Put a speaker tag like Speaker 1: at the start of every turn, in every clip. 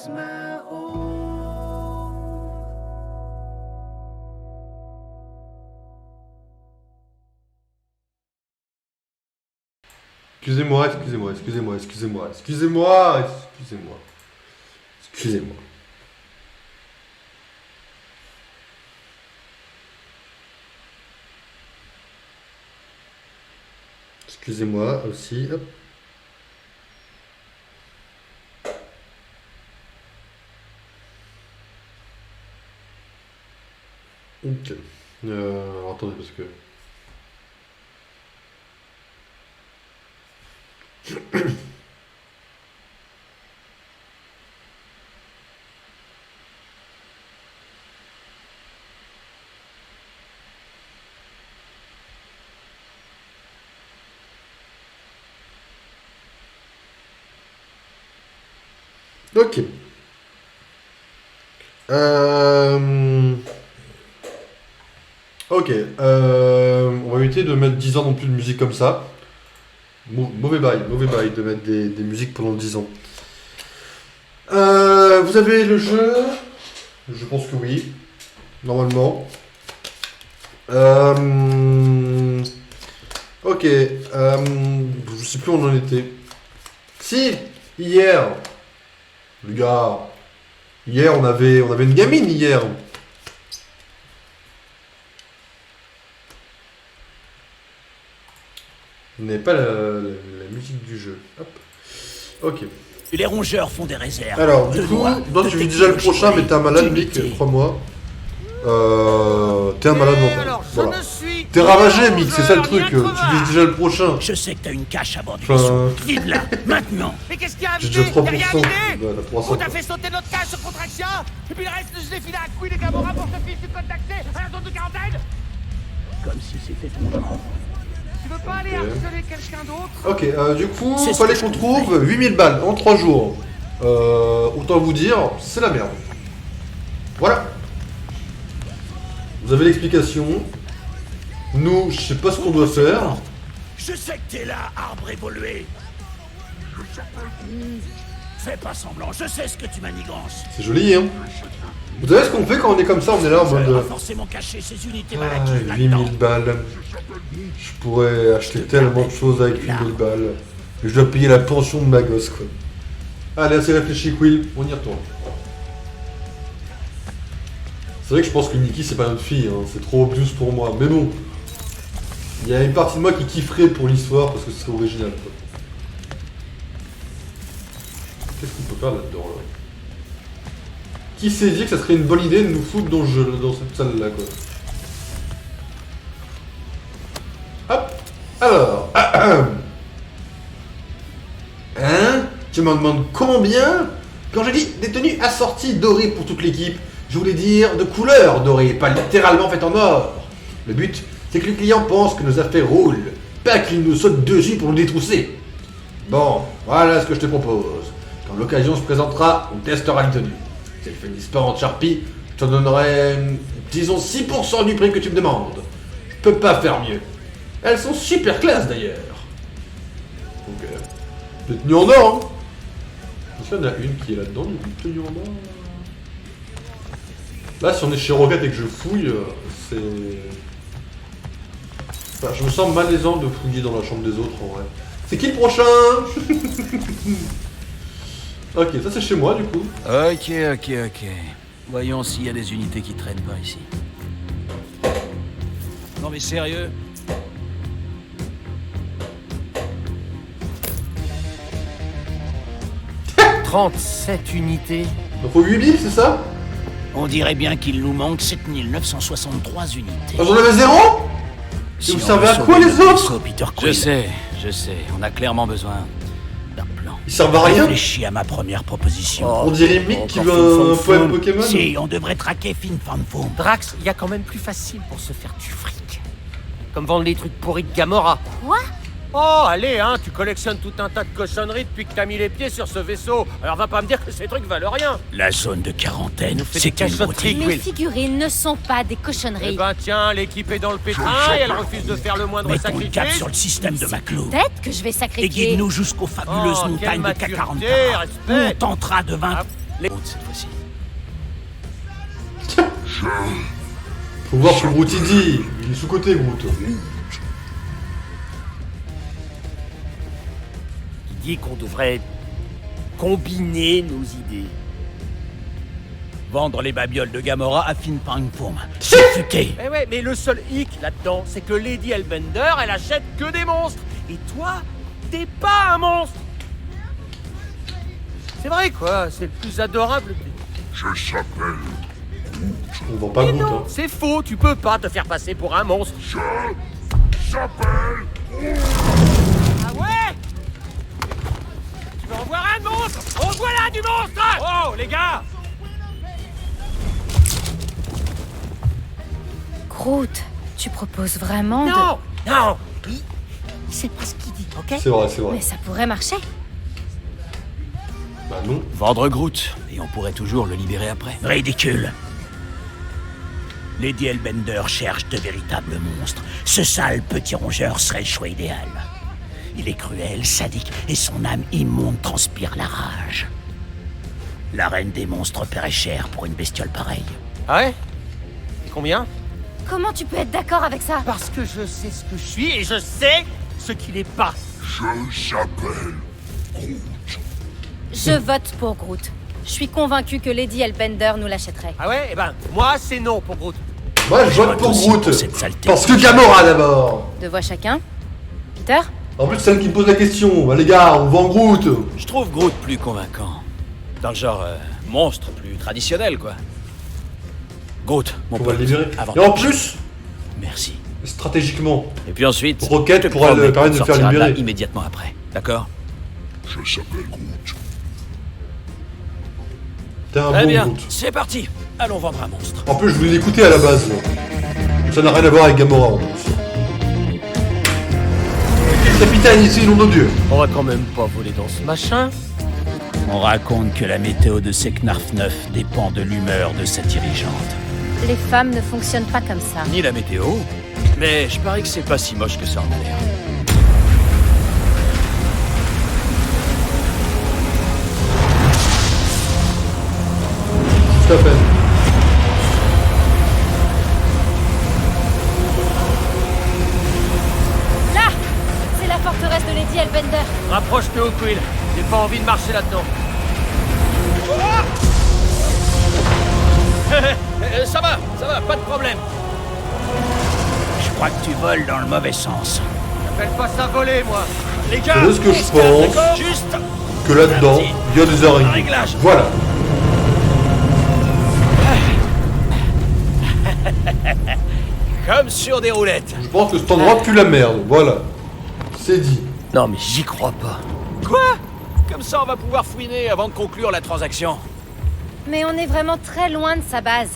Speaker 1: my own.
Speaker 2: Excusez-moi, excusez-moi, excusez-moi, excusez-moi, excusez-moi, excusez-moi. Excusez-moi. Excusez-moi aussi. Hop. Ok. Attendez parce que... Ok. Ok. On va éviter de mettre 10 ans non plus de musique comme ça. Mauvais bail de mettre des musiques pendant 10 ans. Vous avez le jeu? Je pense que oui. Normalement. Ok. Je sais plus où on en était. Si! Hier! Le gars. Hier, on avait une gamine hier. Vous n'avez pas la musique du jeu. Hop. Ok.
Speaker 3: Les rongeurs font des réserves.
Speaker 2: Alors, du coup, toi tu vis déjà le prochain, mais t'es un malade, Mick, crois-moi. T'es un malade mental. Voilà. T'es ravagé, Mick, c'est ça le truc. Tu vises déjà le prochain.
Speaker 3: Je sais que t'as une cache à bord du
Speaker 2: Enfin,
Speaker 3: vaisseau. Vide-la, maintenant.
Speaker 4: Mais qu'est-ce qu'il y a,
Speaker 2: j'ai déjà 3%.
Speaker 4: idée
Speaker 2: La 300.
Speaker 4: On t'a fait sauter notre cage sur contraction. Et puis le reste, je l'ai filé à Quill et Gamora pour te fiche du code d'accès à la zone de quarantaine.
Speaker 3: Comme si c'était ton grand.
Speaker 4: Tu veux pas aller harceler quelqu'un d'autre?
Speaker 2: Ok, du coup,
Speaker 3: C'est ce
Speaker 2: fallait
Speaker 3: que je
Speaker 2: qu'on
Speaker 3: te
Speaker 2: trouve 8000 balles en 3 jours. Autant vous dire, c'est la merde. Voilà. Vous avez l'explication. Nous, je sais pas ce qu'on doit faire.
Speaker 3: Je sais que t'es là, arbre évolué. Fais pas semblant, je sais ce que tu manigances.
Speaker 2: C'est joli, hein. Vous savez ce qu'on fait quand on est comme ça? On est là en
Speaker 3: Ça va
Speaker 2: mode...
Speaker 3: forcément cacher ces unités
Speaker 2: Ah,
Speaker 3: maladives là-dedans.
Speaker 2: 8000 balles. Je pourrais acheter tellement de choses avec 8000 balles. Et je dois payer la pension de ma gosse, quoi. Allez, assez réfléchi, Quill. On y retourne. C'est vrai que je pense que Nikki, c'est pas notre fille. Hein. C'est trop obvious pour moi. Mais bon. Il y a une partie de moi qui kifferait pour l'histoire parce que ce serait original, quoi. Qu'est-ce qu'on peut faire là-dedans, là? Qui s'est dit que ça serait une bonne idée de nous foutre dans cette salle-là, quoi. Hop. Alors. Hein? Tu m'en demandes combien? Quand je dis des tenues assorties dorées pour toute l'équipe, je voulais dire de couleur dorée, pas littéralement faites en or. Le but, c'est que le client pense que nos affaires roulent, pas qu'il nous saute dessus pour nous détrousser. Bon, voilà ce que je te propose. Quand l'occasion se présentera, on testera les tenues. Si elles finissent pas en Sharpie, je te donnerai, disons, 6% du prix que tu me demandes. Je peux pas faire mieux. Elles sont super classe d'ailleurs. Ok. Des tenues en or, hein. Est-ce qu'il y en a une qui est là-dedans, du coup, tenue en or? Là, si on est chez Rocket et que je fouille, c'est... Enfin, je me sens malaisant de fouiller dans la chambre des autres, en vrai. C'est qui le prochain? Ok, ça c'est chez moi, du coup.
Speaker 3: Ok. Voyons s'il y a des unités qui traînent par ici. Non mais sérieux?
Speaker 5: « 37 unités.
Speaker 2: Il faut 8000, c'est ça?
Speaker 3: On dirait bien qu'il nous manque 7963 unités.
Speaker 2: Ah, j'en avais 0?
Speaker 3: Si
Speaker 2: vous
Speaker 3: on
Speaker 2: servez
Speaker 3: veut
Speaker 2: à
Speaker 3: sauver
Speaker 2: quoi, les
Speaker 3: notre
Speaker 2: autres?
Speaker 3: vaisseau, Peter Quill, je sais. On a clairement besoin d'un plan.
Speaker 2: Ils servent à rien?
Speaker 3: Réfléchis à ma première proposition.
Speaker 2: On dirait Mick qui veut un poème Pokémon.
Speaker 3: Si, on devrait traquer Fin Fan Foom.
Speaker 5: Drax, il y a quand même plus facile pour se faire du fric. Comme vendre les trucs pourris de Gamora.
Speaker 6: Quoi?
Speaker 5: Oh, allez, hein, tu collectionnes tout un tas de cochonneries depuis que t'as mis les pieds sur ce vaisseau. Alors va pas me dire que ces trucs valent rien.
Speaker 3: La zone de quarantaine,
Speaker 5: fait
Speaker 3: c'est
Speaker 5: des
Speaker 3: une
Speaker 5: cachotteries,
Speaker 3: beauté.
Speaker 6: Les figurines ne sont pas des cochonneries.
Speaker 5: Eh ben tiens, l'équipe est dans le pétrin et elle refuse de faire le moindre
Speaker 3: Mettons le cap
Speaker 5: sacrifice.
Speaker 3: sur le système de Maclou.
Speaker 6: Peut-être que je vais
Speaker 3: Et
Speaker 6: sacrifier.
Speaker 3: guide-nous jusqu'aux fabuleuses
Speaker 5: Oh,
Speaker 3: montagnes
Speaker 5: quelle
Speaker 3: de K40.
Speaker 5: maturité,
Speaker 3: Où on
Speaker 5: respect.
Speaker 3: tentera de vaincre Les routes cette fois-ci.
Speaker 2: Faut voir ce que Groot il dit. Il est sous-côté, Groot.
Speaker 5: Il dit qu'on devrait combiner nos idées.
Speaker 3: Vendre les babioles de Gamora à Fin Fang Foom. Futé.
Speaker 5: Eh ouais, mais le seul hic là-dedans, c'est que Lady Hellbender, elle achète que des monstres. Et toi, t'es pas un monstre. C'est vrai quoi, c'est le plus adorable.
Speaker 2: On vend pas
Speaker 5: Mais
Speaker 2: Groot.
Speaker 5: non,
Speaker 2: Hein.
Speaker 5: c'est faux, tu peux pas te faire passer pour un monstre. Ah ouais? Tu veux en voir un monstre? En voilà du monstre! Oh, les gars!
Speaker 6: Groot, tu proposes vraiment de...
Speaker 5: Non! Non! C'est pas ce qu'il dit, ok?
Speaker 2: C'est vrai, c'est vrai.
Speaker 6: Mais ça pourrait marcher.
Speaker 2: Bah non.
Speaker 3: Vendre Groot, et on pourrait toujours le libérer après.
Speaker 1: Ridicule. Lady Hellbender cherche de véritables monstres. Ce sale petit rongeur serait le choix idéal. Il est cruel, sadique, et son âme immonde transpire la rage. La reine des monstres paierait cher pour une bestiole pareille.
Speaker 5: Ah ouais? Et combien?
Speaker 6: Comment tu peux être d'accord avec ça?
Speaker 5: Parce que je sais ce que je suis et je sais ce qu'il est pas.
Speaker 6: Je vote pour Groot. Je suis convaincue que Lady Hellbender nous l'achèterait.
Speaker 5: Ah ouais? Eh ben, moi c'est non pour Groot.
Speaker 2: Moi, je vote pour
Speaker 1: aussi
Speaker 2: Groot.
Speaker 1: pour cette saleté.
Speaker 2: Parce que Gamora d'abord.
Speaker 6: Deux voix chacun. Peter?
Speaker 2: En plus, c'est elle qui me pose la question. Bah les gars, on vend Groot.
Speaker 3: Je trouve Groot plus convaincant. Dans le genre monstre, plus traditionnel, quoi. Groot, mon
Speaker 2: On va
Speaker 3: pote.
Speaker 2: le libérer.
Speaker 3: Avant.
Speaker 2: Et en plus,
Speaker 3: Merci.
Speaker 2: stratégiquement,
Speaker 3: Et puis ensuite,
Speaker 2: Rocket
Speaker 3: je te
Speaker 2: pourra
Speaker 3: promets
Speaker 2: le permettre de
Speaker 3: qu'on
Speaker 2: le faire
Speaker 3: sortira de là
Speaker 2: libérer.
Speaker 3: immédiatement après. D'accord?
Speaker 2: t'es un
Speaker 3: Très
Speaker 2: bon
Speaker 3: bien.
Speaker 2: Groot.
Speaker 3: C'est parti. Allons vendre un monstre.
Speaker 2: En plus, je voulais l'écouter à la base. Ça n'a rien à voir avec Gamora en plus. Capitaine, ici, nom de Dieu.
Speaker 5: On va quand même pas voler dans ce machin.
Speaker 1: On raconte que la météo de Seknarf 9 dépend de l'humeur de sa dirigeante.
Speaker 6: Les femmes ne fonctionnent pas comme ça.
Speaker 3: Ni la météo, mais je parie que c'est pas si moche que ça en a l'air.
Speaker 2: Tout à fait.
Speaker 6: Là! C'est la forteresse de Lady Hellbender.
Speaker 5: Rapproche-toi au Quill. J'ai pas envie de marcher là-dedans.
Speaker 3: Ça va, pas de problème.
Speaker 1: Je crois que tu voles dans le mauvais sens.
Speaker 5: J'appelle pas ça voler, moi.
Speaker 3: Les gars,
Speaker 2: C'est ce que je
Speaker 3: on se calme,
Speaker 2: pense.
Speaker 3: d'accord? Juste
Speaker 2: Que là-dedans, il y a des
Speaker 3: un
Speaker 2: araignées.
Speaker 3: réglage.
Speaker 2: Voilà.
Speaker 3: Comme sur des roulettes.
Speaker 2: Je pense que cet endroit pue la merde. Voilà. C'est dit.
Speaker 5: Non, mais j'y crois pas.
Speaker 3: Quoi? Comme ça, on va pouvoir fouiner avant de conclure la transaction.
Speaker 6: Mais on est vraiment très loin de sa base.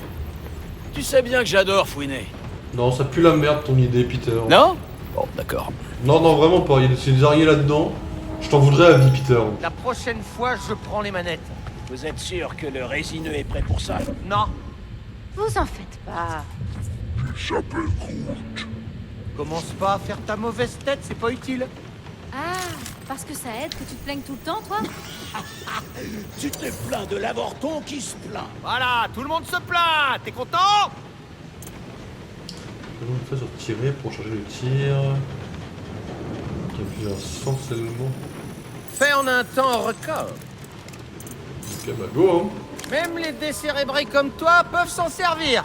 Speaker 3: Tu sais bien que j'adore fouiner.
Speaker 2: Non, ça pue la merde ton idée, Peter.
Speaker 3: Non? Bon, d'accord.
Speaker 2: Non, non, vraiment pas. Il y a des araignées là-dedans. Je t'en voudrais à vie, Peter.
Speaker 5: La prochaine fois, je prends les manettes.
Speaker 1: Vous êtes sûr que le résineux est prêt pour ça?
Speaker 5: Non.
Speaker 6: Vous en faites pas.
Speaker 5: Commence pas à faire ta mauvaise tête, c'est pas utile.
Speaker 6: Ah, parce que ça aide que tu te plaignes tout le temps, toi?
Speaker 1: Tu te plains de l'avorton qui se plaint.
Speaker 5: Voilà, tout le monde se plaint. T'es content?
Speaker 2: Comment on fait sur tirer pour charger le tir? Il y a essentiellement.
Speaker 5: Fait en un temps record.
Speaker 2: Ok, bah go, hein.
Speaker 5: Même les décérébrés comme toi peuvent s'en servir.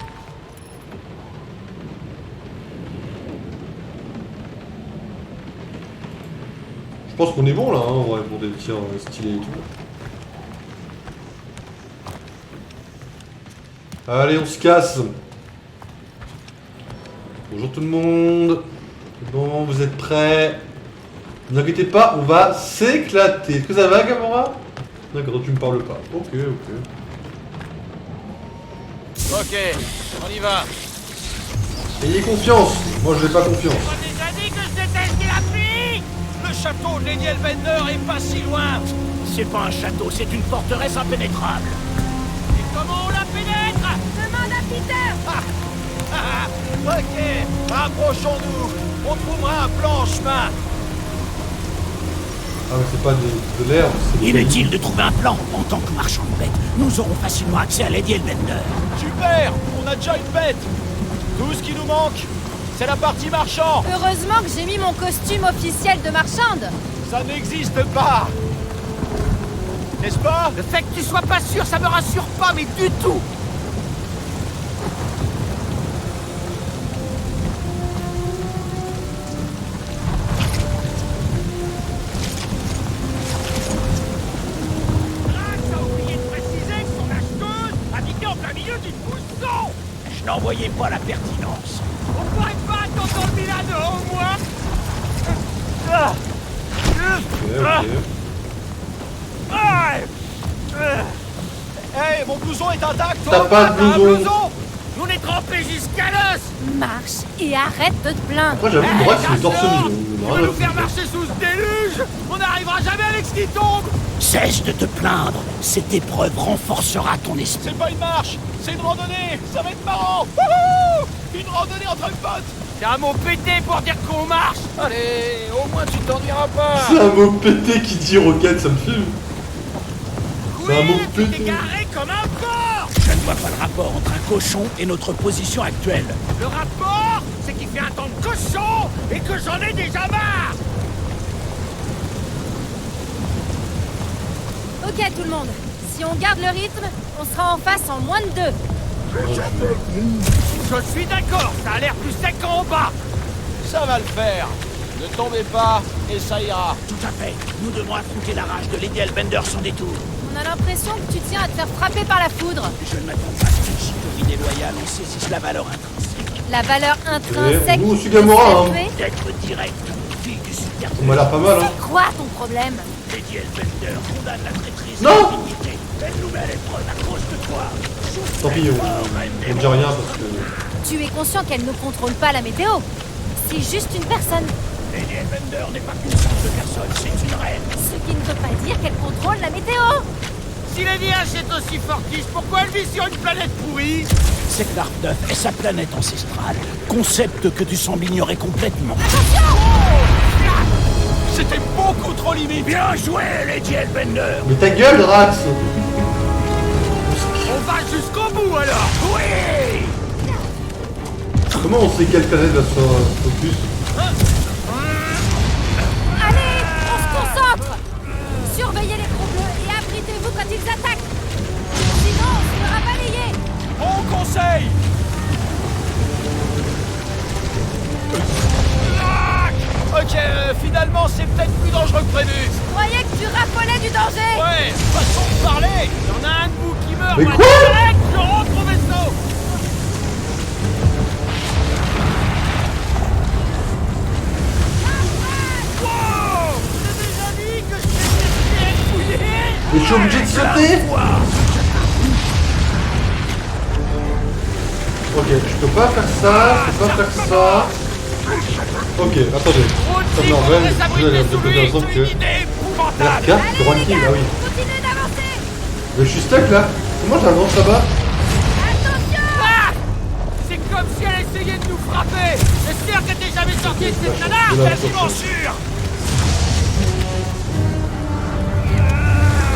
Speaker 2: Je pense qu'on est bon là, hein, en vrai, pour des tirs stylés et tout. Allez, on se casse. Bonjour tout le monde. Bon, vous êtes prêts? Ne vous inquiétez pas, on va s'éclater. Est-ce que ça va, Gamora? D'accord, tu me parles pas. Ok, ok.
Speaker 3: Ok, on y va.
Speaker 2: Ayez confiance. Moi, je n'ai pas confiance.
Speaker 4: On m'a déjà dit que je détestais la pluie.
Speaker 3: Le château de Lady Hellbender est pas si loin.
Speaker 1: C'est pas un château, c'est une forteresse impénétrable.
Speaker 4: Et comment on la pénètre?
Speaker 6: Demande à Peter!
Speaker 3: Ok, rapprochons-nous. On trouvera un plan en chemin.
Speaker 2: Ah, mais c'est pas de l'herbe, c'est des...
Speaker 1: Inutile de trouver un plan. En tant que marchand de bêtes, nous aurons facilement accès à Lady Elbender.
Speaker 3: Super! On a déjà une bête! Tout ce qui nous manque, c'est la partie marchand!
Speaker 6: Heureusement que j'ai mis mon costume officiel de marchande.
Speaker 3: Ça n'existe pas! N'est-ce pas?
Speaker 5: Le fait que tu sois pas sûr, ça me rassure pas, mais du tout.
Speaker 4: T'as oublié de préciser que son acheteuse habitait en plein milieu d'une mousson.
Speaker 1: Je n'en voyais pas la pertinence.
Speaker 4: On pourrait pas attendre dans le Milano, au moins.
Speaker 2: Ok.
Speaker 3: Hey, mon blouson est intact!
Speaker 2: T'as pas de blouson.
Speaker 5: On est trempés jusqu'à l'os.
Speaker 6: Marche et arrête de te plaindre.
Speaker 2: Après, j'avoue, le droit, c'est le torse nu.
Speaker 5: Tu veux nous faire marcher sous ce déluge? On n'arrivera jamais avec ce qui tombe.
Speaker 1: Cesse de te plaindre. Cette épreuve renforcera ton esprit.
Speaker 3: C'est pas une marche, c'est une randonnée! Ça va être marrant! Wouhou! Une randonnée entre potes!
Speaker 5: C'est un mot pété pour dire qu'on marche.
Speaker 3: Allez, au moins tu t'ennuieras pas!
Speaker 2: C'est un mot pété qui dit roquette, ça me filme. C'est un mot
Speaker 5: Tu t'es
Speaker 2: pété.
Speaker 5: garé comme un porc.
Speaker 1: Je ne vois pas le rapport entre un cochon et notre position actuelle.
Speaker 5: Le rapport, c'est qu'il fait un temps de cochon et que j'en ai déjà marre.
Speaker 6: Ok tout le monde, si on garde le rythme, on sera en face en moins de 2.
Speaker 5: Je suis d'accord, ça a l'air plus sec qu'en bas.
Speaker 3: Ça va le faire! Ne tombez pas, et ça ira!
Speaker 1: Tout à fait. Nous devons affronter la rage de Lady Elbender sans détour.
Speaker 6: On a l'impression que tu tiens à te faire frapper par la foudre.
Speaker 1: Je ne m'attends pas que une chicoterie déloyale en saisisse la valeur intrinsèque.
Speaker 6: La valeur intrinsèque
Speaker 2: nous,
Speaker 6: de
Speaker 2: Sugamora,
Speaker 6: se
Speaker 2: hein.
Speaker 6: tuer.
Speaker 1: D'être direct, fille du super.
Speaker 2: Ça m'a l'air pas mal, hein.
Speaker 6: C'est quoi ton problème?
Speaker 1: Lady Elbender condamne la traîtrise
Speaker 2: Non.
Speaker 1: et la dignité. Elle nous met à l'épreuve à cause de toi.
Speaker 2: Tant pis, on ne dit rien parce que...
Speaker 6: Tu es conscient qu'elle ne contrôle pas la météo. C'est juste une personne.
Speaker 1: Lady Elbender n'est pas qu'une simple personne, c'est une reine.
Speaker 6: Ce qui ne veut pas dire qu'elle contrôle la météo.
Speaker 5: Si Lady H est aussi fortiche, pourquoi elle vit sur une planète pourrie?
Speaker 1: C'est que l'Arc 9 est sa planète ancestrale. Concept que tu sembles ignorer complètement.
Speaker 3: C'était beaucoup trop limite!
Speaker 1: Bien joué, Lady Elbender.
Speaker 2: Mais ta gueule, Drax.
Speaker 5: On va jusqu'au bout alors.
Speaker 1: Oui.
Speaker 2: Comment on sait quelle planète va se focus?
Speaker 6: Allez, on se concentre. Surveillez les trous bleus et abritez-vous quand ils attaquent. Sinon, on se fera balayer.
Speaker 3: Bon conseil! Ok, finalement c'est peut-être plus dangereux que prévu!
Speaker 6: Je croyais que tu raffolais du danger.
Speaker 3: Ouais, façon de parler!
Speaker 5: Il y en a un de vous qui meurt.
Speaker 2: Mais
Speaker 5: moi,
Speaker 2: quoi?
Speaker 5: direct, je rentre au vaisseau. Wow! J'ai déjà dit que je t'ai fouillé.
Speaker 2: Mais je suis obligé de sauter. Ok, je peux pas faire ça, je peux pas faire ça. Ok, attendez. Ça me rappelle, je vais de temps que... La carte, pour un kill, ah oui.
Speaker 6: Continuez d'avancer.
Speaker 2: Mais je suis stuck là. Comment j'avance là-bas?
Speaker 5: Ah! C'est comme si elle essayait de nous frapper. J'espère qu'elle t'est jamais sortie de cette nana.
Speaker 2: Je vais la
Speaker 5: Quasiment
Speaker 2: chercher.
Speaker 5: sûr.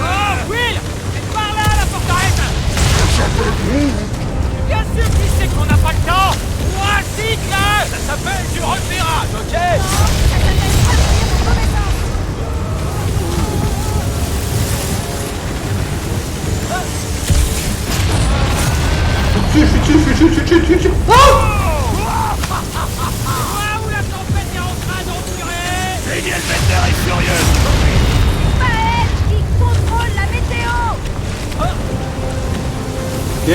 Speaker 5: Oh, Will! C'est par là, la forteresse. Bien sûr qu'il sait qu'on n'a pas le temps. Moi, cycle!
Speaker 3: Ça s'appelle du repérage, ok?
Speaker 2: Je suis dessus. Ah!
Speaker 5: Ah, où la tempête est en train d'empirer.
Speaker 1: Lady Elbender est furieuse.
Speaker 6: Pas elle qui contrôle la météo.
Speaker 2: Ok.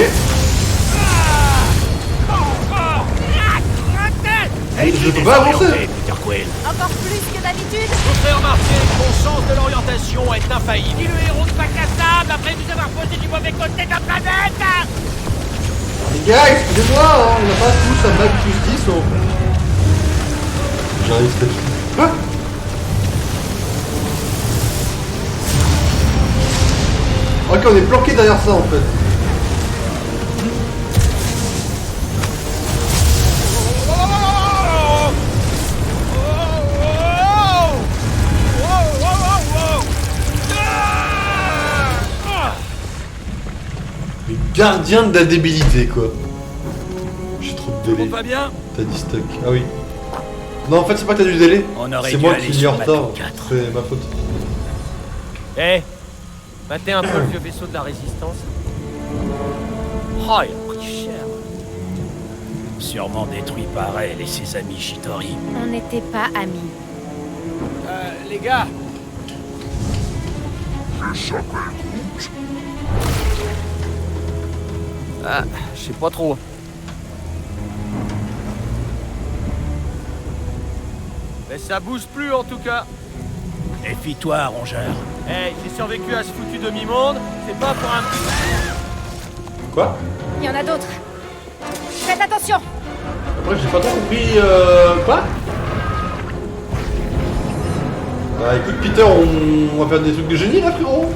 Speaker 2: Je peux pas avancer.
Speaker 1: Peter Quill.
Speaker 6: Encore plus que d'habitude.
Speaker 3: Vous ferez remarquer que mon sens de l'orientation est infaillible.
Speaker 5: Dis le héros de bac à sable après nous avoir posé du mauvais côté de la planète.
Speaker 2: Les gars, excusez-moi, hein, on n'a pas tous un bac plus 10. J'arrive peut-être. Ah! Ok, on est planqué derrière ça en fait. gardien de la débilité, quoi. J'ai trop de délai.
Speaker 3: Pas bien.
Speaker 2: T'as dit stock. Ah oui. Non, en fait, c'est pas que t'as du délai.
Speaker 1: On aurait
Speaker 2: C'est
Speaker 1: dû
Speaker 2: moi
Speaker 1: aller
Speaker 2: qui suis
Speaker 1: sur
Speaker 2: en retard.
Speaker 1: Matu 4.
Speaker 2: C'est ma faute.
Speaker 5: Eh, matez un peu le vieux vaisseau de la Résistance. Oh, il a pris cher.
Speaker 1: Sûrement détruit par elle et ses amis Shitori.
Speaker 6: On n'était pas amis.
Speaker 5: Les gars. Ah, je sais pas trop. Mais ça bouge plus en tout cas.
Speaker 1: Méfie-toi, rongeur.
Speaker 5: Eh, j'ai survécu à ce foutu demi-monde, c'est pas pour un petit...
Speaker 2: Quoi?
Speaker 6: Il y en a d'autres. Faites attention.
Speaker 2: Après, j'ai pas trop compris. Quoi? Bah écoute, Peter, on va faire des trucs de génie là, frérot.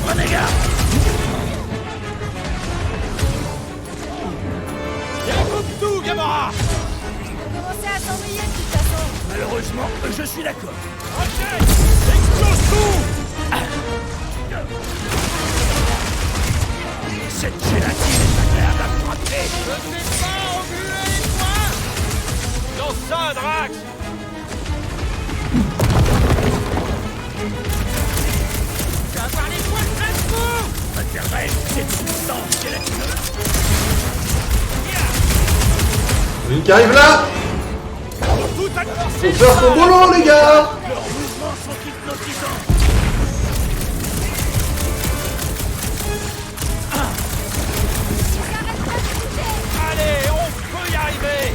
Speaker 1: Prenez garde.
Speaker 4: Coupe tout, Gamora.
Speaker 6: Commencez à s'ennuyer de toute façon.
Speaker 1: Malheureusement, je suis d'accord.
Speaker 4: Ok, explose tout.
Speaker 1: Cette gélatine est agréable à frapper.
Speaker 4: Je sais pas engueuler les poings. Lance ça, Drax. Tu vas avoir les poings très courts.
Speaker 1: Préférerais cette substance gélatineuse.
Speaker 2: Une qui arrive là.
Speaker 4: Tout à
Speaker 2: Faut faire son boulot, les gars.
Speaker 1: Leurs mouvements sont hypnotisants.
Speaker 4: Allez, on peut y arriver.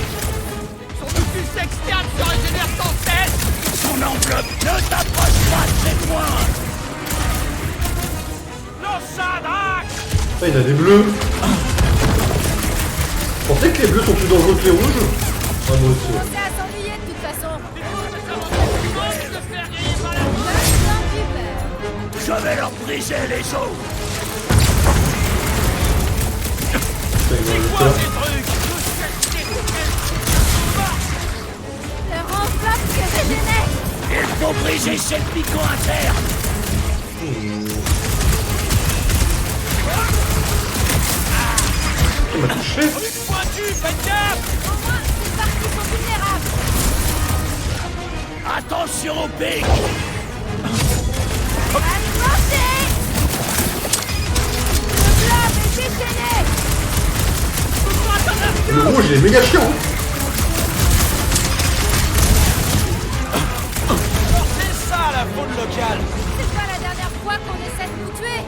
Speaker 4: Son focus externe se régénère sans cesse.
Speaker 1: Son enveloppe ne t'approche pas très loin.
Speaker 4: Lance ça, Drax.
Speaker 2: Ah, il a des bleus. Vous pensez que les bleus sont plus dangereux que les rouges? Ah, moi aussi.
Speaker 6: Commencez à s'ennuyer de toute façon.
Speaker 4: De faire griller par la
Speaker 1: Je vais leur briser les os.
Speaker 2: Putain, il va
Speaker 4: quoi
Speaker 2: rester
Speaker 4: ces
Speaker 2: là.
Speaker 4: trucs.
Speaker 6: Leur enveloppe se régénère.
Speaker 1: Il faut briser cette piquant interne.
Speaker 2: Il m'a touché.
Speaker 4: Pointu, faites gaffe.
Speaker 6: Au moins, ces parties sont vulnérables.
Speaker 1: Attention au pic.
Speaker 6: Allez, lancez. Le blob est déchaîné.
Speaker 2: Le rouge, il est méga chiant.
Speaker 4: C'est ça la faune locale.
Speaker 6: C'est pas la dernière fois qu'on essaie de nous tuer.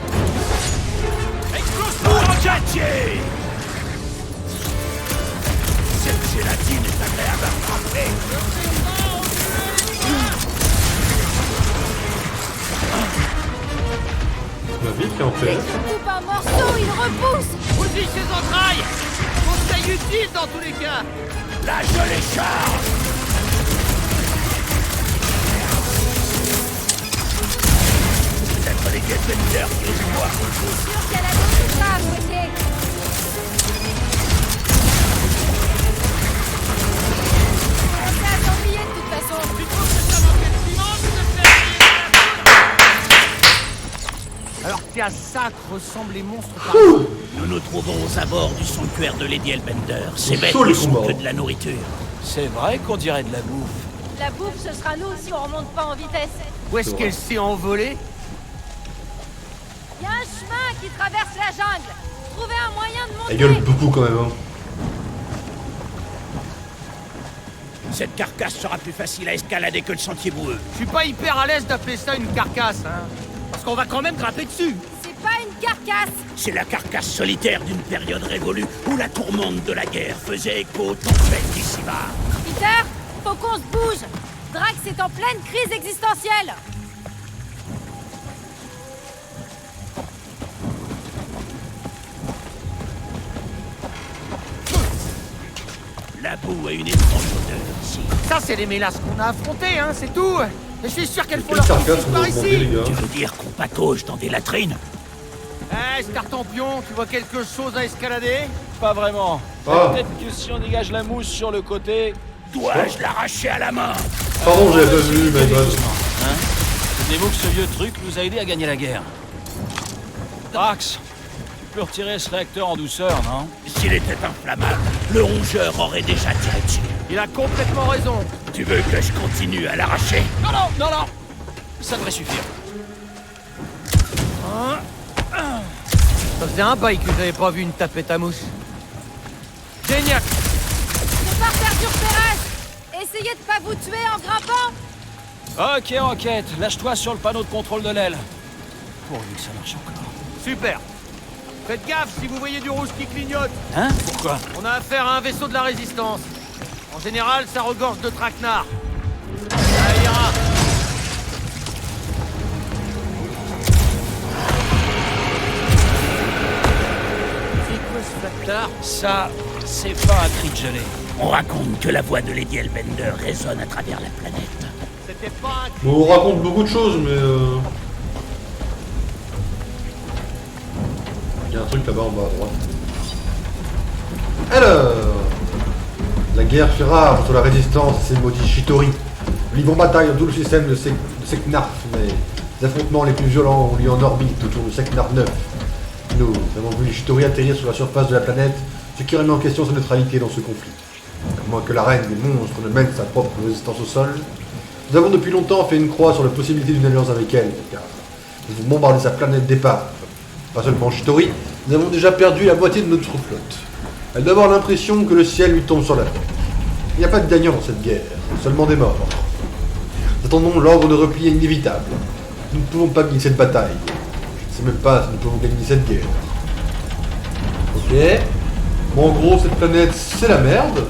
Speaker 4: Explose tout,
Speaker 1: Engagé. Cette gélatine est agréable à frapper.
Speaker 2: Ma vie qui est en
Speaker 6: Dès
Speaker 2: fait.
Speaker 6: qu'il coupe un morceau, il repousse.
Speaker 4: Bousille ses entrailles. Conseil utile dans tous les cas.
Speaker 1: Là, je les charge. Peut-être les Gatebenders qui les voient.
Speaker 6: Je suis sûr qu'elle a d'autres chats à fouetter. Commencez à s'ennuyer de toute façon.
Speaker 4: Tu trouves que ça manquait de piment, tu te fais griller
Speaker 5: Alors c'est à ça que ressemblent les monstres par
Speaker 1: Nous nous trouvons aux abords du sanctuaire de Lady Hellbender. Ces bêtes
Speaker 2: chaud,
Speaker 1: ne
Speaker 2: les
Speaker 1: sont
Speaker 2: combats.
Speaker 1: que de la nourriture.
Speaker 3: C'est vrai qu'on dirait de la bouffe.
Speaker 6: La bouffe, ce sera nous si on remonte pas en vitesse.
Speaker 5: Où est-ce qu'elle s'est envolée?
Speaker 6: Il y a un chemin qui traverse la jungle. Trouvez un moyen de monter.
Speaker 2: Elle gueule beaucoup quand même. Hein.
Speaker 1: Cette carcasse sera plus facile à escalader que le sentier boueux.
Speaker 5: Je suis pas hyper à l'aise d'appeler ça une carcasse, hein. Parce qu'on va quand même grimper dessus.
Speaker 6: C'est pas une carcasse.
Speaker 1: C'est la carcasse solitaire d'une période révolue où la tourmente de la guerre faisait écho aux tempêtes d'ici-bas.
Speaker 6: Peter, faut qu'on se bouge. Drax est en pleine crise existentielle.
Speaker 1: La boue a une étrange odeur ici.
Speaker 5: Ça, c'est les mélasses qu'on a affrontées, hein, c'est tout. Et je suis sûr qu'elles font
Speaker 2: Quel
Speaker 5: leur
Speaker 2: sarcasme
Speaker 5: petite
Speaker 2: vous
Speaker 5: par
Speaker 2: demandez,
Speaker 5: ici.
Speaker 2: les gars.
Speaker 1: Tu veux dire qu'on patauge dans des latrines?
Speaker 5: Eh, Startampion, tu vois quelque chose à escalader?
Speaker 3: Pas vraiment.
Speaker 2: Ah.
Speaker 3: Peut-être que si on dégage la mousse sur le côté...
Speaker 1: Dois-je l'arracher à la main?
Speaker 2: Pardon, j'avais pas vu, mais bref.
Speaker 3: Hein? Souvenez-vous que ce vieux truc nous a aidé à gagner la guerre. Drax, tu peux retirer ce réacteur en douceur, non?
Speaker 1: S'il était inflammable, le rongeur aurait déjà tiré dessus.
Speaker 5: Il a complètement raison.
Speaker 1: Tu veux que je continue à l'arracher?
Speaker 3: Non, non, non, non. Ça devrait suffire.
Speaker 5: Ça faisait un bail que j'avais pas vu une tapette à mouche. Génial.
Speaker 6: Ne pas faire du repérage. Essayez de pas vous tuer en grimpant.
Speaker 3: Ok, Rocket, lâche-toi sur le panneau de contrôle de l'aile. Pourvu que ça marche encore.
Speaker 5: Super. Faites gaffe si vous voyez du rouge qui clignote.
Speaker 3: Hein? Pourquoi?
Speaker 5: On a affaire à un vaisseau de la résistance. En général, ça regorge de traquenards. Ça ira. C'est quoi ce facteur?
Speaker 3: Ça, c'est pas un cri de gelée.
Speaker 1: On raconte que la voix de Lady Elbender résonne à travers la planète.
Speaker 5: C'était pas un cri.
Speaker 2: Bon, on raconte beaucoup de choses, mais il y a un truc là-bas en bas à droite. Alors, la guerre fait rare entre la résistance et ses maudits Shitori. Livrons bataille dans tout le système de Seknarf, mais les affrontements les plus violents ont lieu en orbite autour de Seknarf 9. Nous avons vu les Shitori atterrir sur la surface de la planète, ce qui remet en question sa neutralité dans ce conflit. À moins que la reine des monstres ne mène sa propre résistance au sol, nous avons depuis longtemps fait une croix sur la possibilité d'une alliance avec elle, car nous avons bombardé sa planète départ. Pas seulement Shitori, nous avons déjà perdu la moitié de notre flotte. Elle doit avoir l'impression que le ciel lui tombe sur la tête. Il n'y a pas de gagnant dans cette guerre, seulement des morts. Nous attendons l'ordre de repli inévitable. Nous ne pouvons pas gagner cette bataille. Je ne sais même pas si nous pouvons gagner cette guerre. Ok. Bon, en gros, cette planète, c'est la merde.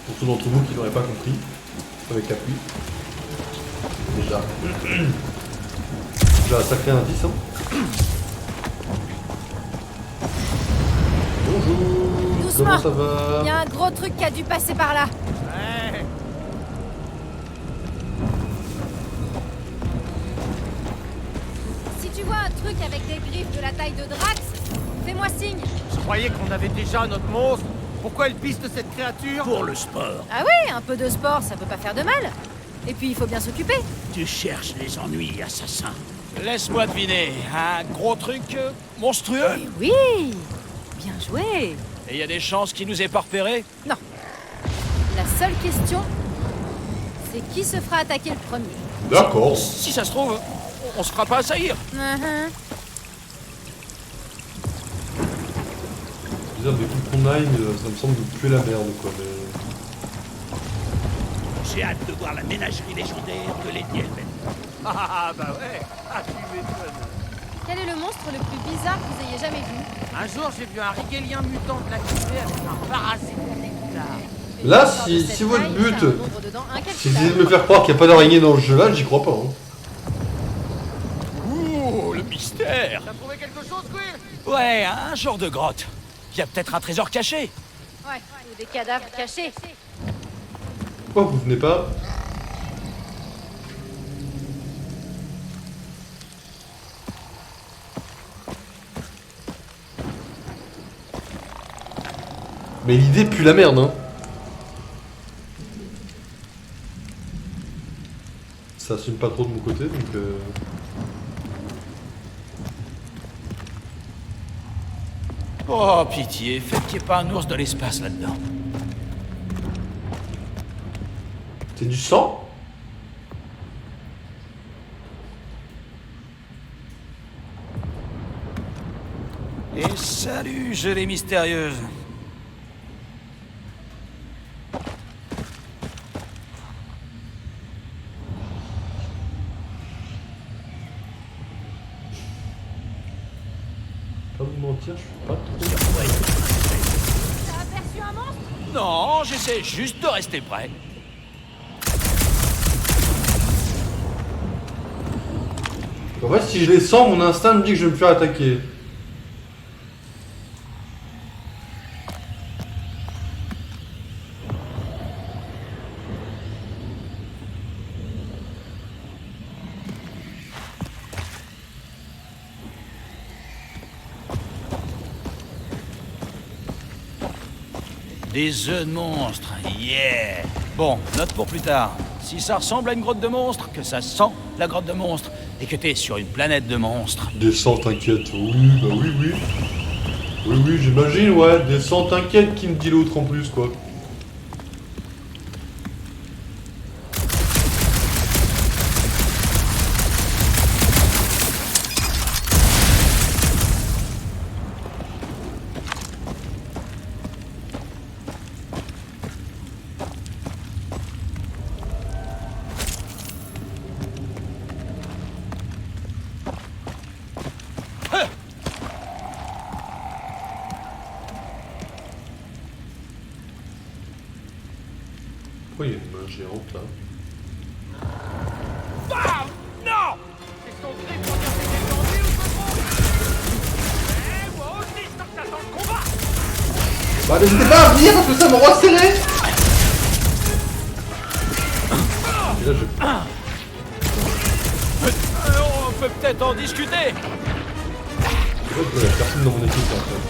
Speaker 2: Pour ceux d'entre vous qui n'auraient pas compris, avec la pluie. Déjà. Déjà un sacré indice, hein. Bonjour.
Speaker 6: Doucement.
Speaker 2: Comment ça va?
Speaker 6: Il y a un gros truc qui a dû passer par là.
Speaker 5: Ouais.
Speaker 6: Si tu vois un truc avec des griffes de la taille de Drax, fais-moi signe.
Speaker 5: Je croyais qu'on avait déjà notre monstre. Pourquoi elle piste cette créature?
Speaker 1: Pour le sport,
Speaker 6: Ah oui, un peu de sport, ça peut pas faire de mal. Et puis il faut bien s'occuper.
Speaker 1: tu cherches les ennuis, assassin.
Speaker 3: Laisse-moi deviner, un gros truc monstrueux?
Speaker 6: Eh oui, bien joué.
Speaker 3: Et il y a des chances qu'il nous ait pas repérés?
Speaker 6: Non. La seule question, c'est qui se fera attaquer le premier.
Speaker 2: D'accord.
Speaker 3: Si ça se trouve, on se fera pas assaillir.
Speaker 6: Mhm.
Speaker 2: Bizarre, dès qu'on aille, ça me semble de puer la merde, quoi. Mais...
Speaker 1: J'ai hâte de voir la ménagerie légendaire de Lady Elbender.
Speaker 5: Ah bah ouais. Ah, tu m'étonnes.
Speaker 6: Quel est le monstre le plus bizarre que vous ayez jamais vu?
Speaker 5: Un jour, j'ai vu un rigélien mutant de la avec un parasite bizarre.
Speaker 2: Là,
Speaker 6: Une histoire
Speaker 2: si-
Speaker 6: de cette
Speaker 2: si votre
Speaker 6: taille,
Speaker 2: but,
Speaker 6: ça a un nombre dedans
Speaker 2: Si
Speaker 6: incalculable.
Speaker 2: vous essayez de me faire croire qu'il n'y a pas d'araignée dans le jeu là, j'y crois pas. Hein.
Speaker 3: Ouh, le mystère!
Speaker 5: T'as trouvé quelque chose, Quill?
Speaker 3: Ouais, un genre de grotte. Il y a peut-être un trésor caché.
Speaker 6: Ouais, ou des cadavres cachés.
Speaker 2: Pourquoi vous venez pas? Mais l'idée pue la merde, hein. Ça assume pas trop de mon côté, donc
Speaker 3: Oh, pitié, faites qu'il n'y ait pas un ours de l'espace là-dedans.
Speaker 2: c'est du sang?
Speaker 3: Et salut, gelée mystérieuse.
Speaker 2: Pas vous mentir, je suis pas trop.
Speaker 6: T'as aperçu un monstre?
Speaker 3: Non, j'essaie juste de rester prêt.
Speaker 2: En fait, si je les sens, mon instinct me dit que je vais me faire attaquer.
Speaker 3: Des œufs de monstre, yeah! Bon, note pour plus tard. Si ça ressemble à une grotte de monstres, que ça sent la grotte de monstres, et que t'es sur une planète de monstres.
Speaker 7: Descends, t'inquiète. Oui, bah oui, oui. Oui, oui, j'imagine, ouais. Descends, t'inquiète, qui me dit l'autre en plus, quoi. Pourquoi il y a une main géante là?
Speaker 4: Bam! Non! C'est son gré pour dire que t'es tendu ou pas trop? Eh, moi aussi, je que t'attends le combat!
Speaker 2: Bah n'hésitez pas à venir parce que ça me roi serré.
Speaker 7: Et là, je...
Speaker 3: On peut peut-être en discuter.
Speaker 7: Ouais, il y a personne dans mon équipe en fait.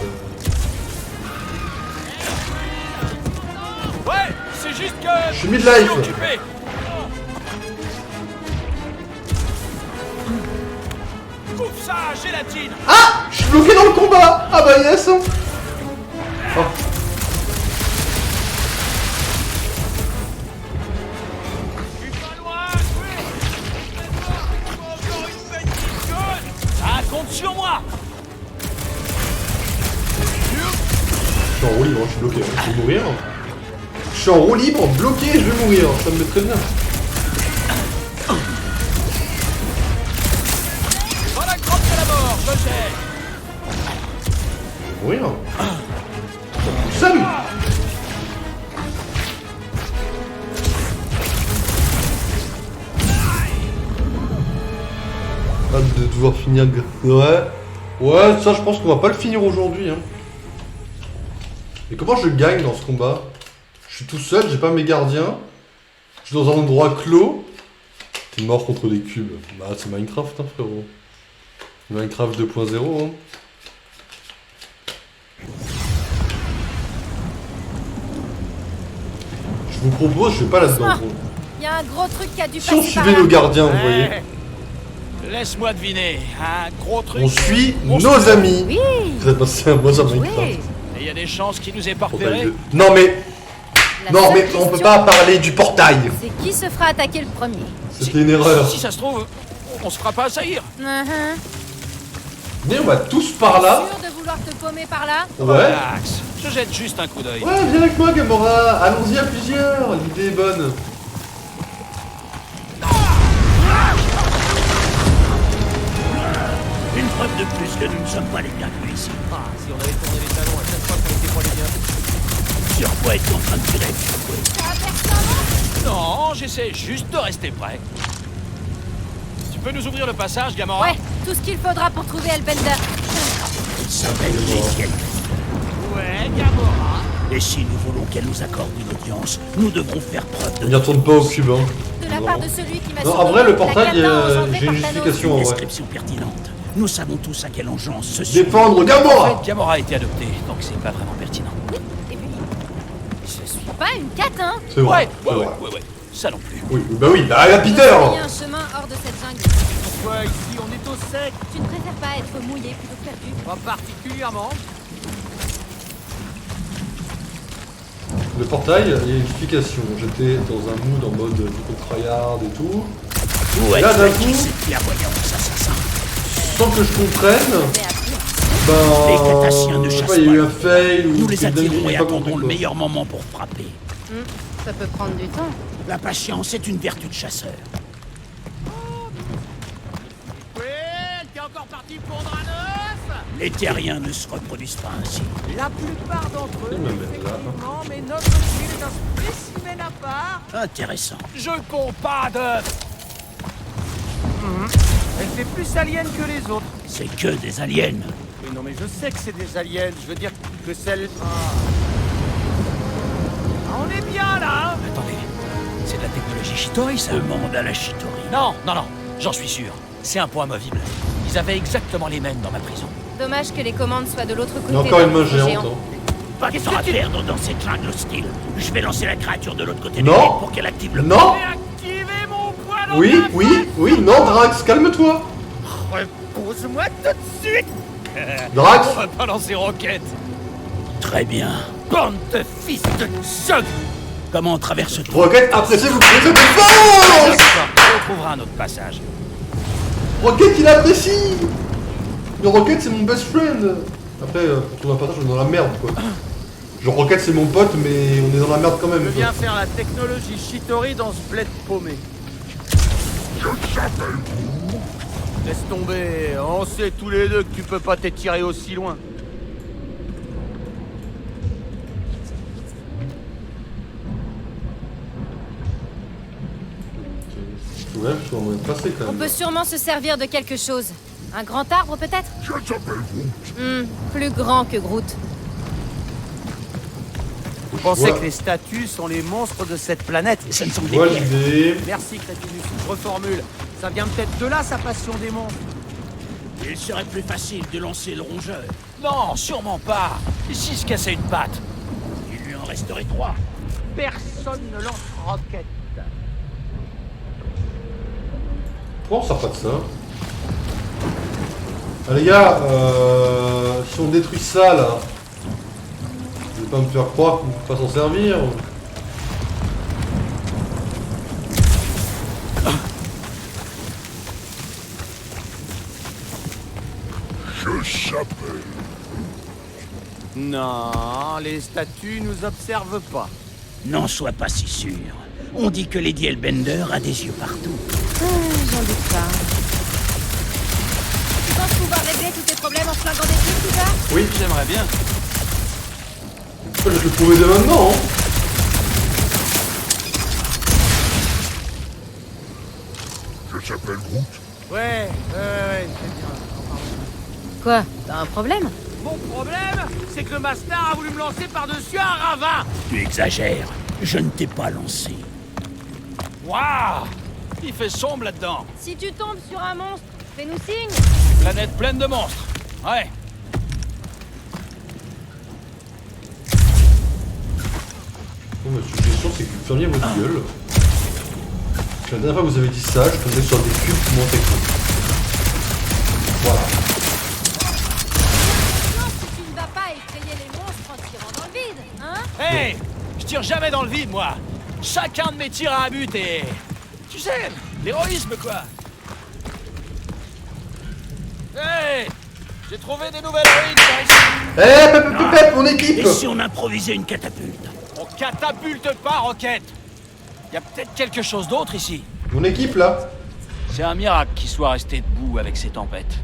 Speaker 3: Ouais, c'est juste que...
Speaker 2: Je suis mid-life.
Speaker 3: occupé. Coupe ça, gélatine.
Speaker 2: Ah, je suis bloqué dans le combat. Ah bah yes. Oh.
Speaker 4: Je suis pas loin, oui! Encore une petite chose!
Speaker 3: Ça compte sur moi.
Speaker 7: Je suis en roue libre, je suis bloqué, hein. Je vais mourir.
Speaker 2: Je suis en roue libre, bloqué, je vais mourir. Ça me met très bien.
Speaker 3: Dans la grotte de la mort, je gère.
Speaker 2: Je vais mourir. Salut.
Speaker 7: Hâte de devoir finir. Ouais. Ouais, ça je pense qu'on va pas le finir aujourd'hui. Hein.
Speaker 2: Et comment je gagne dans ce combat? Je suis tout seul, j'ai pas mes gardiens. Je suis dans un endroit clos.
Speaker 7: T'es mort contre des cubes. Bah c'est Minecraft hein frérot. Minecraft 2.0 hein.
Speaker 2: Je vous propose, je vais pas là-dedans.
Speaker 6: Ah. Il y a un gros truc qui a dû
Speaker 2: Si on
Speaker 6: passer par
Speaker 2: suivait
Speaker 6: là.
Speaker 2: nos gardiens, vous voyez.
Speaker 3: Laisse-moi deviner. Un gros truc.
Speaker 2: On suit
Speaker 3: monstrueux.
Speaker 2: nos amis.
Speaker 6: Oui.
Speaker 7: Vous êtes passé un mois à Minecraft.
Speaker 6: Oui.
Speaker 3: Et il y a des chances qu'il nous ait pas
Speaker 7: Portail
Speaker 3: repérés.
Speaker 7: 2.
Speaker 2: Non mais,
Speaker 6: La
Speaker 2: non
Speaker 6: seule
Speaker 2: mais on peut
Speaker 6: question,
Speaker 2: pas parler du portail.
Speaker 6: C'est qui se fera attaquer le premier?
Speaker 7: C'était une erreur.
Speaker 3: Si ça se trouve, on se fera pas assaillir.
Speaker 2: Mais on va tous par là.
Speaker 6: Sûr de vouloir te paumer par là?
Speaker 2: Ouais.
Speaker 3: Relax. Je jette juste un coup d'œil.
Speaker 2: Ouais, viens avec moi Gamora. Allons-y à plusieurs. L'idée est bonne.
Speaker 1: Une preuve de plus que nous ne sommes pas les bienvenus ici.
Speaker 5: Ah, si on avait tourné les talons à chaque fois qu'on était pour les biens.
Speaker 1: Sur quoi es-tu en train de tirer?
Speaker 3: Non, j'essaie juste de rester prêt. Tu peux nous ouvrir le passage, Gamora?
Speaker 6: Ouais, tout ce qu'il faudra pour trouver Hellbender.
Speaker 1: Il s'appelle Jessie.
Speaker 4: Ouais, Gamora!
Speaker 1: Et si nous voulons qu'elle nous accorde une audience, nous devrons faire preuve de
Speaker 7: N'y retourne pas au cube hein.
Speaker 6: De la part de celui qui m'a
Speaker 2: Non,
Speaker 6: sauvé
Speaker 2: en vrai, le
Speaker 6: la
Speaker 2: portail,
Speaker 6: katana engendrée
Speaker 2: j'ai une
Speaker 6: par Thanos.
Speaker 2: justification en vrai.
Speaker 1: description pertinente. Nous savons tous à quelle engeance ce sujet.
Speaker 2: Défendre
Speaker 3: En
Speaker 2: Gamora.
Speaker 3: fait, Gamora a été adopté, donc c'est pas vraiment pertinent.
Speaker 6: Et puis, je suis pas une cat, hein.
Speaker 7: C'est vrai.
Speaker 3: Ouais,
Speaker 7: c'est
Speaker 3: ouais,
Speaker 7: vrai.
Speaker 3: ouais, ouais. Ça non plus.
Speaker 2: Oui, bah oui, bah la Peter.
Speaker 6: Il y a un chemin hors de cette jungle.
Speaker 4: Pourquoi ici on est au sec?
Speaker 6: Tu ne préfères pas être mouillé plutôt que perdu?
Speaker 4: Pas particulièrement.
Speaker 7: Le portail, il y a une justification. J'étais dans un mood en mode Nico Tryhard et tout.
Speaker 1: Où
Speaker 7: Là, d'un
Speaker 1: est-ce
Speaker 7: coup-
Speaker 1: que cette clairvoyance assassin?
Speaker 7: Sans que je comprenne,
Speaker 6: J'ai appris.
Speaker 1: Les
Speaker 7: ben.
Speaker 1: Catassiens ne
Speaker 7: je sais
Speaker 1: chassent
Speaker 7: pas, il y a eu
Speaker 1: pas.
Speaker 7: un fail ou.
Speaker 1: Nous les
Speaker 7: que Dundee
Speaker 1: attirons
Speaker 7: n'ait
Speaker 1: et
Speaker 7: pas
Speaker 1: attendrons
Speaker 7: compris,
Speaker 1: le
Speaker 7: quoi.
Speaker 1: meilleur moment pour frapper.
Speaker 6: Ça peut prendre du temps.
Speaker 1: La patience est une vertu de chasseur.
Speaker 4: Ouais, t'es encore parti pondre un œuf?
Speaker 1: Les terriens ne se reproduisent pas ainsi.
Speaker 4: La plupart d'entre eux,
Speaker 7: Il me met là.
Speaker 4: effectivement, mais notre ville est un spécimen à part.
Speaker 1: Intéressant.
Speaker 3: Je compte pas de...
Speaker 4: Elle fait plus alien que les autres.
Speaker 1: C'est que des aliens.
Speaker 4: Mais non, mais je sais que c'est des aliens. Je veux dire que celle... Ah, on est bien là, hein?
Speaker 3: Attendez, c'est de la technologie Shitori, ça?
Speaker 1: Demande à la Chitori.
Speaker 3: Non, non, non, j'en suis sûr. C'est un point movible. Ils avaient exactement les mêmes dans ma prison.
Speaker 6: Dommage que les commandes soient de l'autre côté.
Speaker 7: Il y a encore une
Speaker 6: d'un
Speaker 7: main
Speaker 6: géant.
Speaker 7: géante. Hein.
Speaker 1: Pas de temps à perdre dans cette jungle hostile. Je vais lancer la créature de l'autre côté
Speaker 2: Non.
Speaker 1: du mur pour qu'elle active le...
Speaker 2: Non.
Speaker 4: Mais à qui?
Speaker 2: Oui, non, Drax, calme-toi.
Speaker 3: Repose-moi tout de suite.
Speaker 2: Drax,
Speaker 3: On va pas lancer roquette.
Speaker 1: Très bien.
Speaker 3: Bande de fils de chug.
Speaker 1: Comment on traverse tout?
Speaker 2: Rocket, appréciez, vous prenez cette défense.
Speaker 3: On trouvera un autre passage.
Speaker 2: Rocket, il apprécie. Le Rocket, c'est mon best friend. Après, pour trouver un passage, on est dans la merde, quoi. Genre, Rocket, c'est mon pote, mais on est dans la merde quand même.
Speaker 5: Je
Speaker 2: quoi.
Speaker 5: viens faire la technologie Shitori dans ce bled paumé. Laisse tomber, on sait tous les deux que tu peux pas t'étirer aussi loin.
Speaker 2: Ouais, je suis en moyen de passer quand
Speaker 6: On
Speaker 2: même.
Speaker 6: peut sûrement se servir de quelque chose. Un grand arbre, peut-être? Plus grand que Groot.
Speaker 5: Vous pensez
Speaker 2: Ouais.
Speaker 5: que les statues sont les monstres de cette planète?
Speaker 1: Ce ne sont des
Speaker 2: Moi,
Speaker 1: pierres.
Speaker 2: l'idée.
Speaker 5: Merci Crétinus, je reformule. Ça vient peut-être de là sa passion des monstres.
Speaker 1: Il serait plus facile de lancer le rongeur.
Speaker 3: Non, sûrement pas. Et s'il se cassait une patte?
Speaker 1: Il lui en resterait 3.
Speaker 5: Personne ne lance roquette.
Speaker 2: Pourquoi on sort pas de ça? Ah, les gars, si on détruit ça là, vous allez pas me faire croire qu'on peut pas s'en servir.
Speaker 5: Non, les statues nous observent pas.
Speaker 1: N'en sois pas si sûr. On dit que Lady Hellbender a des yeux partout.
Speaker 6: J'en doute pas. Tu penses pouvoir régler tous tes problèmes en flinguant des trucs, tout ça?
Speaker 2: Oui,
Speaker 3: J'aimerais bien.
Speaker 2: je vais te le prouver dès maintenant. Hein.
Speaker 5: Ouais, c'est bien.
Speaker 6: Quoi? T'as un problème?
Speaker 5: Mon problème, c'est que le master a voulu me lancer par-dessus un ravin.
Speaker 1: Tu exagères. Je ne t'ai pas lancé.
Speaker 3: Waouh! Il fait sombre là-dedans.
Speaker 6: Si tu tombes sur un monstre, fais-nous signe.
Speaker 3: Planète pleine de monstres. Ouais.
Speaker 2: Bon, ma suggestion, c'est que vous fermiez votre gueule. Parce que la dernière fois que vous avez dit ça, je tombais sur des cubes qui montaient quoi. Voilà.
Speaker 6: Non, si tu ne vas pas effrayer les monstres en tirant dans le vide, hein?
Speaker 3: Hey! Je tire jamais dans le vide, moi. Chacun de mes tirs a un but et... Tu sais, l'héroïsme, quoi. Hey! J'ai trouvé des nouvelles ruines par ici.
Speaker 2: Pep, mon équipe.
Speaker 1: Et si on improvisait une catapulte?
Speaker 3: On catapulte pas, Roquette. Y a peut-être quelque chose d'autre ici.
Speaker 2: Mon équipe là.
Speaker 3: C'est un miracle qu'il soit resté debout avec ces tempêtes.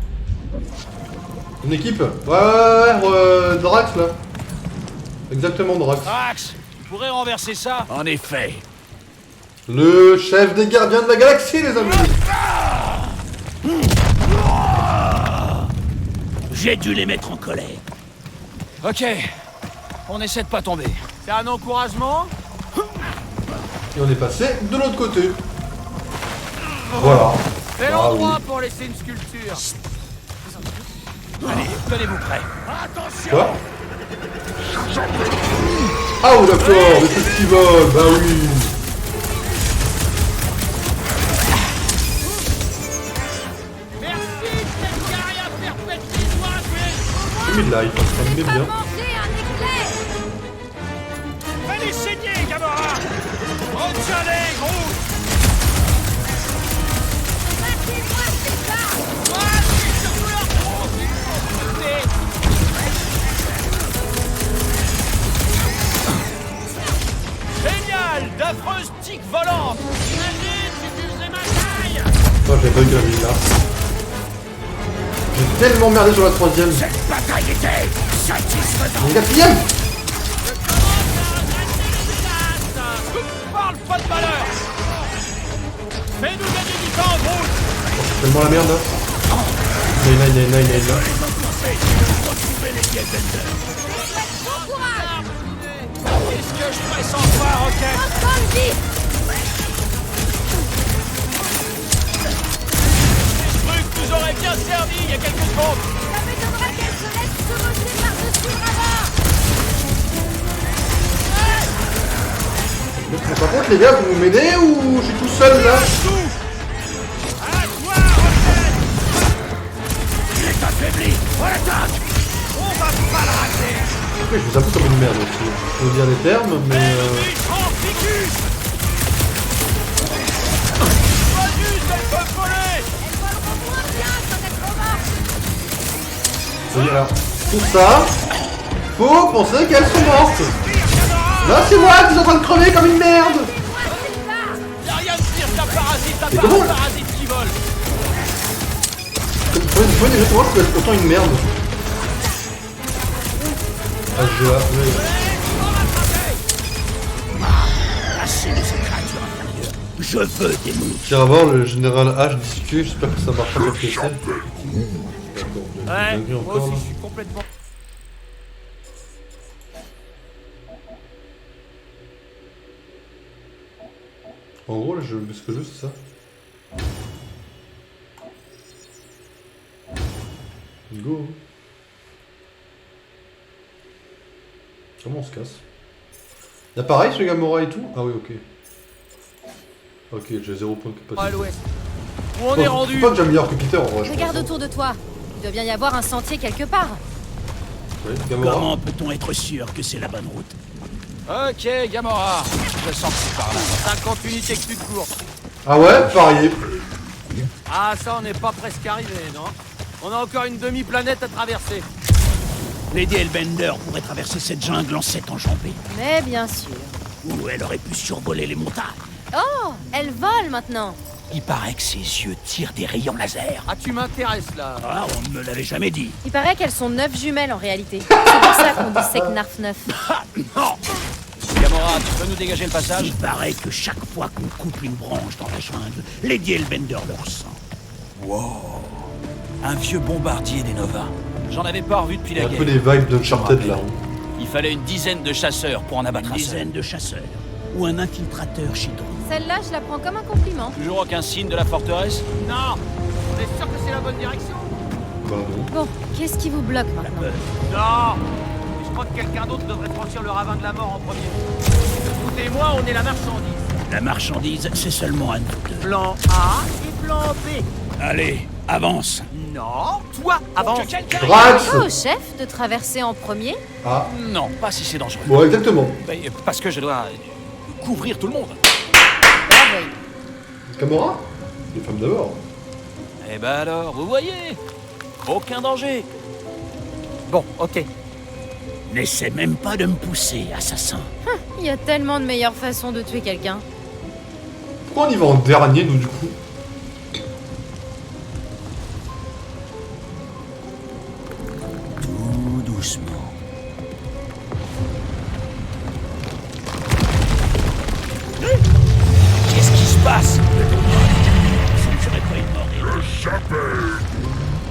Speaker 2: Mon équipe. Drax là. Exactement, Drax.
Speaker 3: Drax, tu pourrais renverser ça?
Speaker 1: En effet.
Speaker 2: Le chef des gardiens de la galaxie, les amis.
Speaker 1: J'ai dû les mettre en colère.
Speaker 3: Ok, on essaie de pas tomber.
Speaker 5: C'est un encouragement?
Speaker 2: Et on est passé de l'autre côté. Voilà.
Speaker 5: C'est
Speaker 2: Ah
Speaker 5: l'endroit
Speaker 2: oui.
Speaker 5: pour laisser une sculpture.
Speaker 3: Allez, tenez-vous prêts.
Speaker 2: Quoi? Ah oh d'accord, des trucs qui volent, bah oui.
Speaker 5: Merci, cette carrière perpétuelle.
Speaker 2: J'ai mis de life, ça me met
Speaker 6: Pas
Speaker 2: bien.
Speaker 6: manger un éclair!
Speaker 3: Allez, saigner, Gamora! Retiens-les, gros!
Speaker 6: Battez-moi, c'est ça!
Speaker 3: Génial! D'affreuses tiques volantes!
Speaker 5: Imagine si tu faisais ma taille.
Speaker 2: Moi j'ai pas eu la vie là. J'ai tellement merdé sur la troisième.
Speaker 1: Cette bataille était satisfaisante.
Speaker 2: Mon quatrième.
Speaker 3: Parle pas de malheur! Fais-nous gagner du temps, gros!
Speaker 2: C'est tellement la merde là. Naï.
Speaker 6: Bon courage!
Speaker 3: Qu'est-ce que je ferais sans toi, Roquette?
Speaker 6: Rentre dans le vide!
Speaker 3: Ce truc nous aurait bien servi il y a quelques secondes!
Speaker 6: Ça m'étonnerait qu'elle se laisse chevaucher par-dessus le ravin!
Speaker 2: Par contre les gars, vous m'aidez ou je suis tout seul là?
Speaker 7: Après, je vous avoue comme une merde aussi. Faut dire les termes, mais.
Speaker 4: Méchant ficus. Pas juste, elles peuvent voler.
Speaker 6: Elles voleront moins bien quand elles seront mortes.
Speaker 7: Faut dire, alors,
Speaker 2: Pour ça, faut penser qu'elles sont mortes. Là, c'est moi qui suis en train de crever comme une merde.
Speaker 4: Y'a rien de pire qu'un parasite, à
Speaker 2: Mais
Speaker 4: part
Speaker 2: comment
Speaker 4: un parasite qui vole.
Speaker 2: Faut déjà savoir que c'est autant une merde.
Speaker 7: ah, ce jeu-là, oui.
Speaker 1: Assez de ces créatures inférieures. Je veux des monstres.
Speaker 7: Tiens, à voir le général H discute, j'espère que ça marchera sur PC. D'accord,
Speaker 5: Ouais,
Speaker 7: dinguerie
Speaker 5: moi
Speaker 7: encore,
Speaker 5: aussi
Speaker 7: là.
Speaker 5: je suis complètement...
Speaker 7: En gros, là, ce que je veux, c'est ça. Go. Comment on se casse? Y'a pareil sur Gamora et tout? Ah oui, ok. Ok, j'ai 0 point de
Speaker 5: À
Speaker 7: capacité.
Speaker 5: l'ouest. Où on est rendu?
Speaker 2: C'est pas déjà meilleur que Peter en vrai. je
Speaker 6: Regarde
Speaker 2: pense.
Speaker 6: autour de toi. Il doit bien y avoir un sentier quelque part.
Speaker 7: Oui, Gamora.
Speaker 1: Comment peut-on être sûr que c'est la bonne route?
Speaker 3: Ok, Gamora. Je sens que c'est par là.
Speaker 5: 50 unités que tu te cours.
Speaker 2: Ah ouais, parier.
Speaker 5: Ah, ça, on n'est pas presque arrivé, non? On a encore une demi-planète à traverser.
Speaker 1: Lady Hellbender pourrait traverser cette jungle en 7 enjambées.
Speaker 6: Mais bien sûr.
Speaker 1: Ou elle aurait pu survoler les montagnes.
Speaker 6: Oh, elle vole maintenant.
Speaker 1: Il paraît que ses yeux tirent des rayons laser.
Speaker 5: Ah, tu m'intéresses, là.
Speaker 1: Ah, on ne me l'avait jamais dit.
Speaker 6: Il paraît qu'elles sont 9 jumelles en réalité. C'est pour ça qu'on dit Seknarf 9.
Speaker 1: Non.
Speaker 3: Gamora, tu peux nous dégager le passage?
Speaker 1: Il paraît que chaque fois qu'on coupe une branche dans la jungle, Lady Hellbender le ressent.
Speaker 3: Wow. Un vieux bombardier des Nova. J'en avais pas revu depuis
Speaker 7: Il y a
Speaker 3: la
Speaker 7: un peu
Speaker 3: guerre.
Speaker 7: des vibes d'Uncharted là.
Speaker 3: Il fallait une dizaine de chasseurs pour en abattre
Speaker 1: Une
Speaker 3: un seul.
Speaker 1: dizaine de chasseurs. Ou un infiltrateur chez Drone.
Speaker 6: Celle-là, je la prends comme un compliment.
Speaker 3: Toujours aucun signe de la forteresse?
Speaker 5: Non. On est sûr que c'est la bonne direction?
Speaker 7: Bah non.
Speaker 6: Bon, qu'est-ce qui vous bloque
Speaker 1: La
Speaker 6: maintenant?
Speaker 1: peur.
Speaker 5: Non. Je crois que quelqu'un d'autre devrait franchir le ravin de la mort en premier. Vous et moi, on est la marchandise.
Speaker 1: La marchandise, c'est seulement à nous deux.
Speaker 5: Plan A et plan B.
Speaker 1: Allez, avance.
Speaker 5: Non, toi, avance.
Speaker 2: Drax.
Speaker 6: Pas au chef de traverser en premier?
Speaker 2: Ah,
Speaker 3: Non, pas si c'est dangereux.
Speaker 2: bon, exactement.
Speaker 3: Mais parce que je dois couvrir tout le monde.
Speaker 6: Ah oui.
Speaker 2: Gamora? Les femmes d'abord.
Speaker 3: Eh ben alors, vous voyez, aucun danger.
Speaker 5: Bon, ok.
Speaker 1: N'essaie même pas de me pousser, assassin.
Speaker 6: Il y a tellement de meilleures façons de tuer quelqu'un.
Speaker 2: Pourquoi on y va en dernier, nous, du coup?
Speaker 1: Tout doucement. Qu'est-ce qui se passe? Je ne serais pas une mort.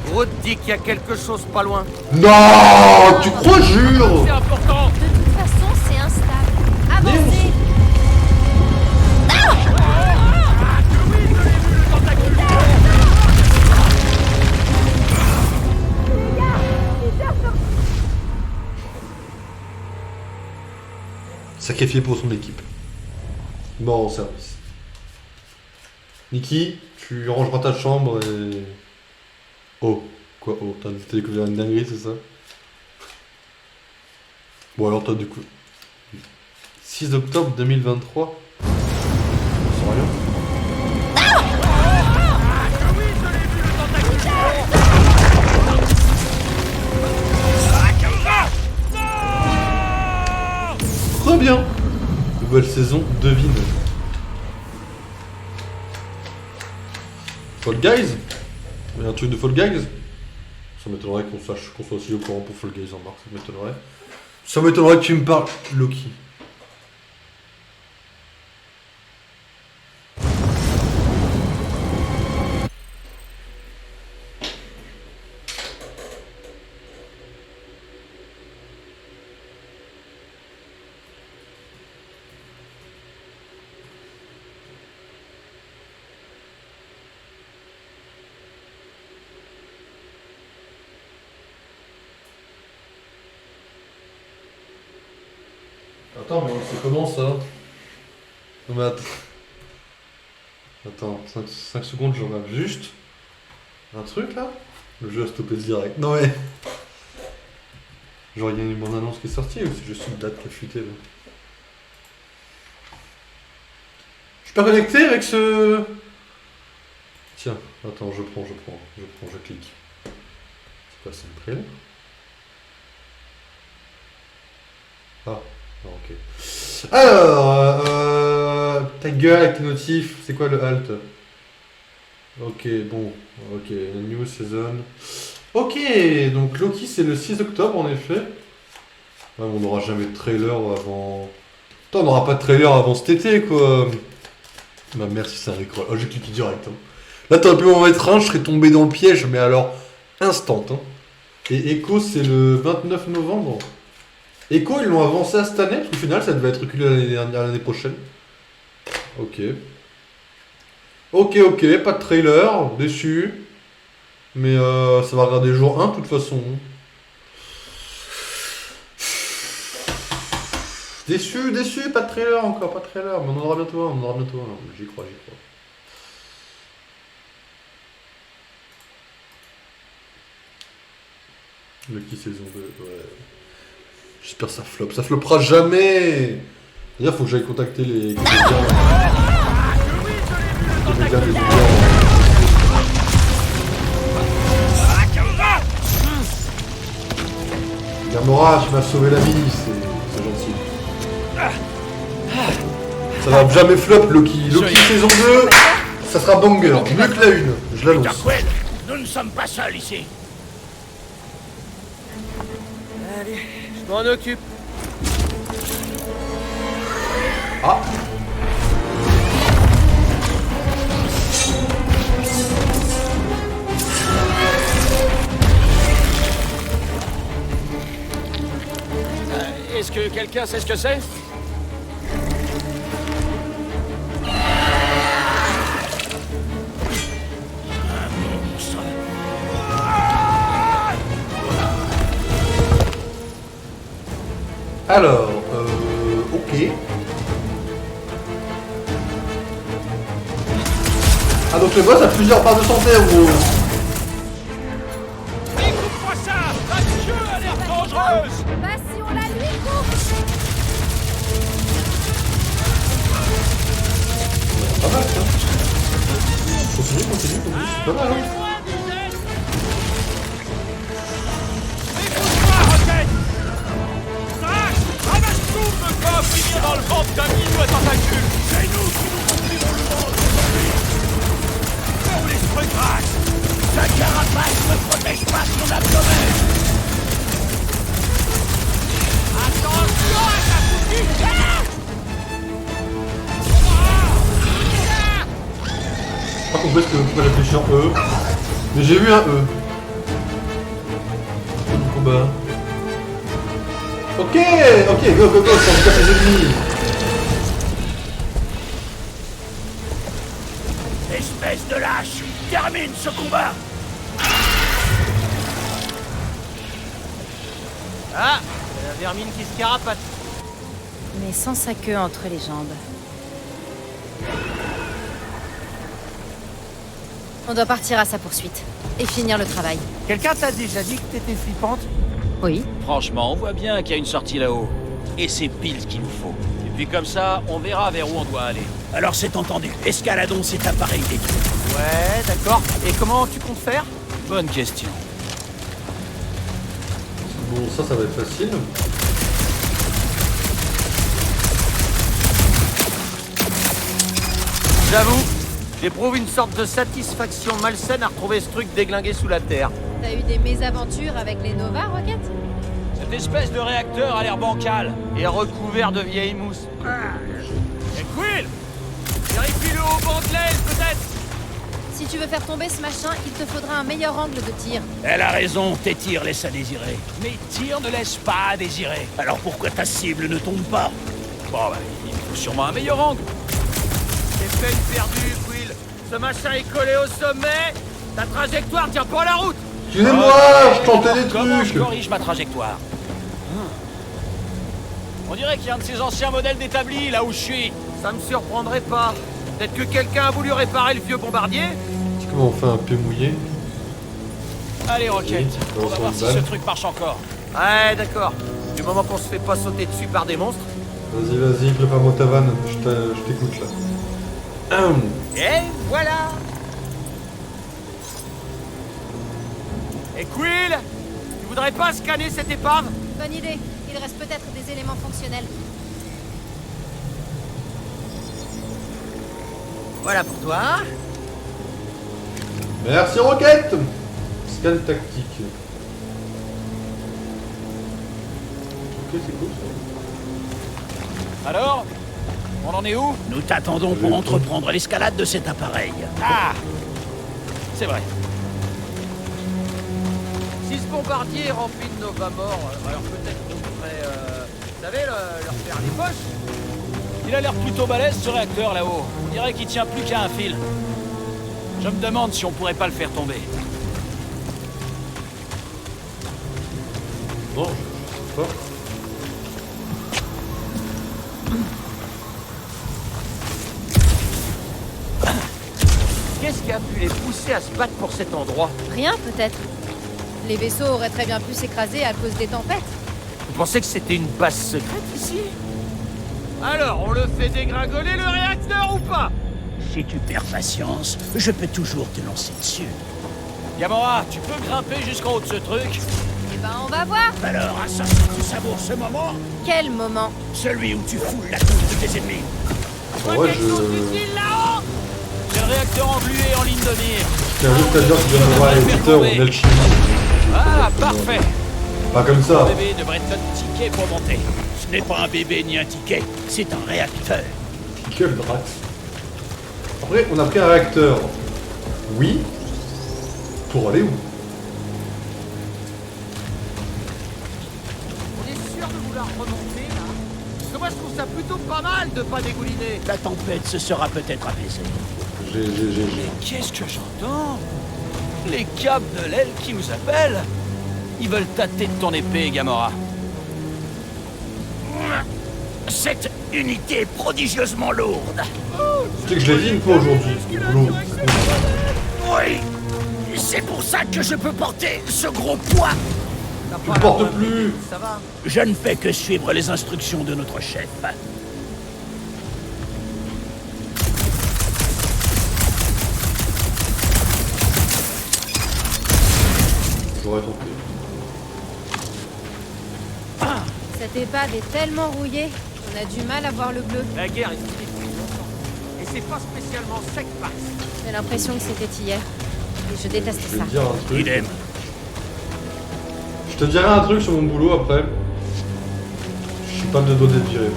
Speaker 5: Groot dit qu'il y a quelque chose pas loin.
Speaker 2: Non, tu crois, jure?
Speaker 5: C'est important.
Speaker 6: De toute façon, c'est instable. Avancez!
Speaker 7: Sacrifié pour son équipe. Mort en service. Nikki, tu rangeras ta chambre et... Oh. Quoi? Oh, t'as découvert une dinguerie, c'est ça? Bon alors t'as du coup... 6 octobre 2023. C'est rien. Très bien. Nouvelle saison, devine. Fall Guys? Il y a un truc de Fall Guys? Ça m'étonnerait qu'on sache, qu'on soit aussi au courant pour Fall Guys en mars, ça m'étonnerait. Ça m'étonnerait que tu me parles, Loki. Attends, mais c'est comment ça? Non mais attends. Attends, 5 secondes, je regarde juste. Un truc là? Le jeu a stoppé direct. Non mais... Genre il y a une bande-annonce qui est sortie ou c'est juste une date qui a fuité là? Je suis pas connecté avec ce... Tiens, attends, je clique. C'est quoi, c'est une trailer? Ah, non, ok. Alors, ta gueule avec tes notifs, c'est quoi le halt? Ok, bon, ok, new season. Ok, donc Loki c'est le 6 octobre en effet. Ouais, on n'aura jamais de trailer avant... Putain, on n'aura pas de trailer avant cet été quoi. Bah merci, c'est un écran. Oh, j'ai cliqué direct. Hein. Là, t'aurais pu m'en mettre un, je serais tombé dans le piège, mais alors, instant. Hein. Et Echo, c'est le 29 novembre. Echo, ils l'ont avancé à cette année, parce qu'au final, ça devait être reculé l'année prochaine. Ok. Ok, pas de trailer, déçu. Mais ça va regarder jour 1 de toute façon. Déçu, pas de trailer encore, pas de trailer. Mais on en aura bientôt un, J'y crois. Lucky saison 2, ouais. J'espère que ça flop. Ça floppera jamais. D'ailleurs, faut que j'aille contacter les comédiens. Gamora, tu m'as sauvé la vie, c'est gentil. Ça va jamais flop, Loki. Loki saison 2, ça sera banger. Mieux que la 1, je l'annonce.
Speaker 1: Dr. Quill, nous ne sommes pas seuls ici.
Speaker 5: Allez, je m'en occupe.
Speaker 7: Ah.
Speaker 3: Est-ce que quelqu'un sait ce que c'est?
Speaker 7: Alors, ok. Ah donc le boss a plusieurs barres de santé en gros.
Speaker 4: Écoute-moi ça! La queue a l'air dangereuse!
Speaker 6: Bah si on la lui coupe.
Speaker 7: Pas mal ça. Continue, c'est pas mal hein.
Speaker 4: Écoute-moi, Rocket! Drax! Ramasse tout, me coffre! Il vient dans le ventre d'un guilou à tentacule! C'est nous qui nous remplirons le monde! Où l'esprit, Drax!
Speaker 1: Ta carapace ne protège pas son abdomen.
Speaker 4: Attention à ta foutue!
Speaker 7: Pas compris ce que vous pouvez réfléchir en E. Mais j'ai vu un E. Le combat. Ok, go, ça en tout cas ses ennemis.
Speaker 1: Espèce de lâche, termine ce combat.
Speaker 5: Ah, la vermine qui se carapate.
Speaker 6: Mais sans sa queue entre les jambes. On doit partir à sa poursuite et finir le travail.
Speaker 5: Quelqu'un t'a déjà dit que t'étais flippante?
Speaker 6: Oui.
Speaker 3: Franchement, on voit bien qu'il y a une sortie là-haut. Et c'est pile ce qu'il nous faut. Et puis comme ça, on verra vers où on doit aller.
Speaker 1: Alors c'est entendu, escaladons cet appareil détruit.
Speaker 5: Ouais, d'accord. Et comment tu comptes faire?
Speaker 3: Bonne question.
Speaker 7: Bon, ça va être facile.
Speaker 5: J'avoue, j'éprouve une sorte de satisfaction malsaine à retrouver ce truc déglingué sous la terre.
Speaker 6: T'as eu des mésaventures avec les Nova, Rocket?
Speaker 3: Cette espèce de réacteur a l'air bancal.
Speaker 5: Et recouvert de vieille mousse.
Speaker 4: Et Quill! Vérifie le haut banc de l'aile, peut-être!
Speaker 6: Si tu veux faire tomber ce machin, il te faudra un meilleur angle de tir.
Speaker 1: Elle a raison, tes tirs laissent à désirer.
Speaker 3: Mes tirs ne laissent pas à désirer.
Speaker 1: Alors pourquoi ta cible ne tombe pas?
Speaker 3: Bon, bah, il faut sûrement un meilleur angle.
Speaker 5: C'est peine perdue, Quill. Ce machin est collé au sommet. Ta trajectoire tient pas la route.
Speaker 7: Excusez-moi, je tentais des
Speaker 3: Comment je
Speaker 7: trucs.
Speaker 3: corrige ma trajectoire? On dirait qu'il y a un de ces anciens modèles d'établis là où je suis.
Speaker 5: Ça me surprendrait pas. Peut-être que quelqu'un a voulu réparer le vieux bombardier.
Speaker 7: C'est comment on fait un pied mouillé?
Speaker 3: Allez, Rocket, on va voir si ce truc marche encore.
Speaker 5: Ouais, d'accord. Du moment qu'on se fait pas sauter dessus par des monstres.
Speaker 7: Vas-y, vas-y, prépare-moi ta vanne, je t'écoute là.
Speaker 5: Et voilà. Et Quill, tu voudrais pas scanner cette épave?
Speaker 6: Bonne idée. Il reste peut-être des éléments fonctionnels.
Speaker 5: Voilà pour toi.
Speaker 7: Merci Rocket. Scan tactique. Ok, c'est cool ça.
Speaker 3: Alors, on en est où?
Speaker 1: Nous t'attendons pour entreprendre l'escalade de cet appareil.
Speaker 3: Ah! C'est vrai.
Speaker 5: Si ce bombardier est rempli de Nova morts, alors peut-être qu'on pourrait, vous savez, leur faire les poches.
Speaker 3: Il a l'air plutôt balèze ce réacteur là-haut. On dirait qu'il tient plus qu'à un fil. Je me demande si on pourrait pas le faire tomber.
Speaker 7: Non, je sais pas.
Speaker 5: Qu'est-ce qui a pu les pousser à se battre pour cet endroit?
Speaker 6: Rien, peut-être. Les vaisseaux auraient très bien pu s'écraser à cause des tempêtes.
Speaker 5: Vous pensez que c'était une base secrète ici? Alors, on le fait dégringoler le réacteur ou pas?
Speaker 1: Si tu perds patience, je peux toujours te lancer dessus.
Speaker 3: Gamora, tu peux grimper jusqu'en haut de ce truc?
Speaker 6: Eh ben, on va voir.
Speaker 1: Alors, assassin, tu savoures ce moment?
Speaker 6: Quel moment?
Speaker 1: Celui où tu foules la tête de tes ennemis.
Speaker 7: En vrai, je
Speaker 3: C'est le réacteur englué en ligne de mire.
Speaker 7: tiens juste à dire que Gamora et Peter ont l'alchimie.
Speaker 3: Ah, parfait.
Speaker 7: Pas comme ça.
Speaker 3: Le bébé devrait être notre ticket pour monter.
Speaker 1: Ce n'est pas un bébé ni un ticket, c'est un réacteur.
Speaker 7: Quel Drax. Après, on a pris un réacteur. Oui. Pour aller où?
Speaker 5: On est sûr de vouloir remonter, là? Parce que moi, je trouve ça plutôt pas mal de pas dégouliner.
Speaker 1: La tempête se sera peut-être apaisée.
Speaker 7: J'ai.
Speaker 3: Qu'est-ce que j'entends? Les câbles de l'aile qui nous appellent? Ils veulent tâter de ton épée, Gamora.
Speaker 1: Cette unité est prodigieusement lourde.
Speaker 7: Tu sais que je l'ai dit une fois aujourd'hui. Boulot.
Speaker 1: Oui, c'est pour ça que je peux porter ce gros poids.
Speaker 7: Tu le portes plus.
Speaker 5: Ça va.
Speaker 1: Je ne fais que suivre les instructions de notre chef.
Speaker 7: J'aurais tenté.
Speaker 6: Cette épave est tellement rouillée qu'on a du mal à voir le bleu.
Speaker 5: La guerre est finie depuis longtemps. Et c'est pas spécialement sec, Max.
Speaker 6: J'ai l'impression que c'était hier. Et je déteste
Speaker 7: Je vais
Speaker 6: ça.
Speaker 7: te dire un truc.
Speaker 1: Idem.
Speaker 7: Je te dirai un truc sur mon boulot après. Je suis pas de dos d'être viré,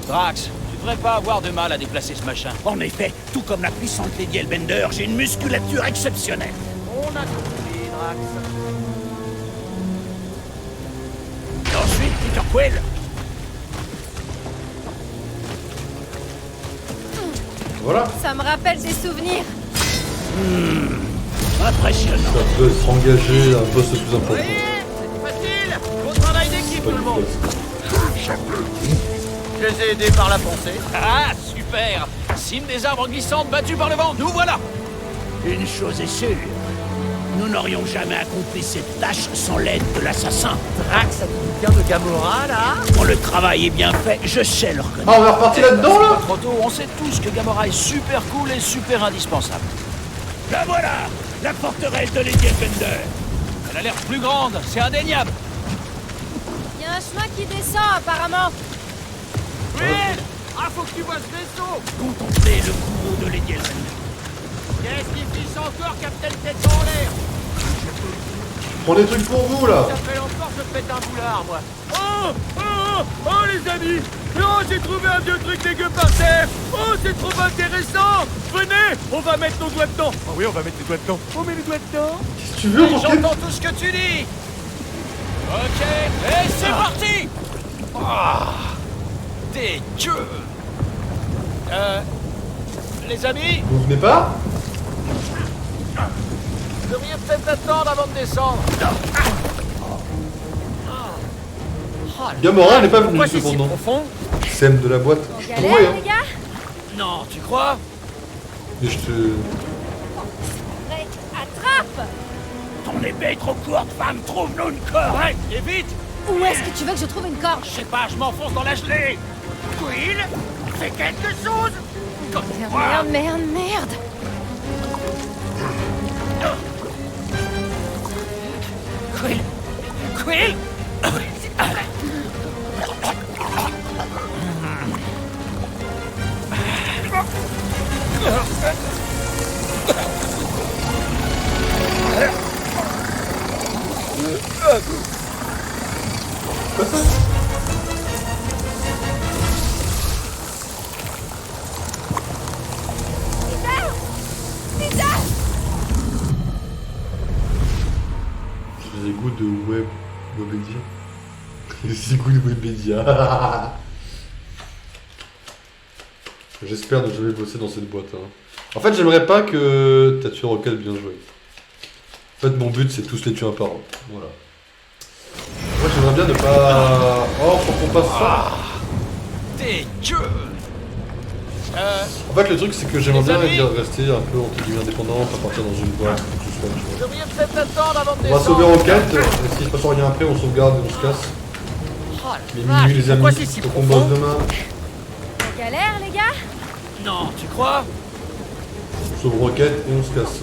Speaker 3: Drax, tu devrais pas avoir de mal à déplacer ce machin.
Speaker 1: En effet, tout comme la puissante Lady Hellbender, j'ai une musculature exceptionnelle.
Speaker 5: On a compris, Drax.
Speaker 1: Et ensuite, Peter Quill.
Speaker 7: Voilà.
Speaker 6: Ça me rappelle des souvenirs.
Speaker 1: Impressionnant.
Speaker 7: Ça peut être engagé à un poste plus important.
Speaker 5: Voyez, c'est facile. Bon travail d'équipe,
Speaker 7: Pas
Speaker 5: tout le
Speaker 7: du
Speaker 5: monde.
Speaker 7: tout.
Speaker 5: Je les ai aidés par la pensée.
Speaker 3: Ah, super! Cime des arbres glissantes battus par le vent, nous voilà!
Speaker 1: Une chose est sûre, nous n'aurions jamais accompli cette tâche sans l'aide de l'assassin.
Speaker 5: Drax, ça te dit bien de Gamora, là?
Speaker 1: Quand le travail est bien fait, je sais le reconnaître.
Speaker 7: Ah, on va repartir là-dedans là?
Speaker 3: Trop tôt, on sait tous que Gamora est super cool et super indispensable.
Speaker 1: La voilà, la forteresse de Lady Hellbender.
Speaker 3: Elle a l'air plus grande, c'est indéniable!
Speaker 6: Il y a un chemin qui descend, apparemment.
Speaker 5: Oui. Ah, faut que tu vois ce vaisseau.
Speaker 1: Contemplez le courroux de Lady Hellbender.
Speaker 5: Qu'est-ce qui fiche encore, Captain Tête en l'air?
Speaker 7: Prends des trucs pour vous là.
Speaker 5: Ça fait longtemps que je pète un boulard, moi. Oh, les amis. Oh, j'ai trouvé un vieux truc dégueu par terre. Oh, c'est trop intéressant. Venez, on va mettre nos doigts dedans. Oh oui, on va mettre les doigts dedans. On met les doigts dedans.
Speaker 7: Qu'est-ce que tu veux, Rocket?
Speaker 3: J'entends tout ce que tu dis! Ok, et c'est parti! Ah, dégueu! Les amis,
Speaker 7: Vous venez pas?
Speaker 3: vous devriez peut-être attendre avant de descendre.
Speaker 7: Gamora n'est pas venue
Speaker 5: Pourquoi c'est si
Speaker 7: cependant.
Speaker 5: profond?
Speaker 7: Sème de la boîte.
Speaker 6: En
Speaker 7: Je
Speaker 6: galère,
Speaker 7: pourrais, hein.
Speaker 6: les gars?
Speaker 3: Non, tu crois?
Speaker 7: Mais je te.
Speaker 6: Ouais, attrape!
Speaker 1: Ton épée est trop courte, femme, trouve-nous une corde.
Speaker 3: Ouais, et vite.
Speaker 6: Où est-ce que tu veux que je trouve une corde?
Speaker 3: Je sais pas, je m'enfonce dans la gelée.
Speaker 5: Quill, fais quelque chose.
Speaker 3: Comme
Speaker 6: Merde, merde, merde.
Speaker 3: Quill. Quill.
Speaker 7: Les égouts de Webedia. Les égouts de Webedia. J'espère ne jamais bosser dans cette boîte. Hein. En fait, j'aimerais pas que... T'as tué Rocket, bien joué. En fait, mon but, c'est tous les tuer un par un. Voilà. Moi, j'aimerais bien ne pas... Oh, faut qu'on passe ça.
Speaker 3: Dégueu.
Speaker 7: En fait, le truc, c'est que j'aimerais bien rester un peu entre guillemets indépendant, pas partir dans une boîte, ou tout ça, tu
Speaker 5: Vous
Speaker 7: vois.
Speaker 5: devriez peut-être attendre avant de
Speaker 7: On va
Speaker 5: descendre.
Speaker 7: sauver Rocket, et s'il se passe rien après, on sauvegarde et on se casse.
Speaker 5: Oh la
Speaker 7: Mais
Speaker 5: vache,
Speaker 7: minuit, les amis,
Speaker 5: pourquoi c'est si
Speaker 7: faut qu'on
Speaker 5: profond?
Speaker 7: bosse demain.
Speaker 6: On galère, les gars?
Speaker 3: Non, tu crois?
Speaker 7: On sauve Rocket et on se casse.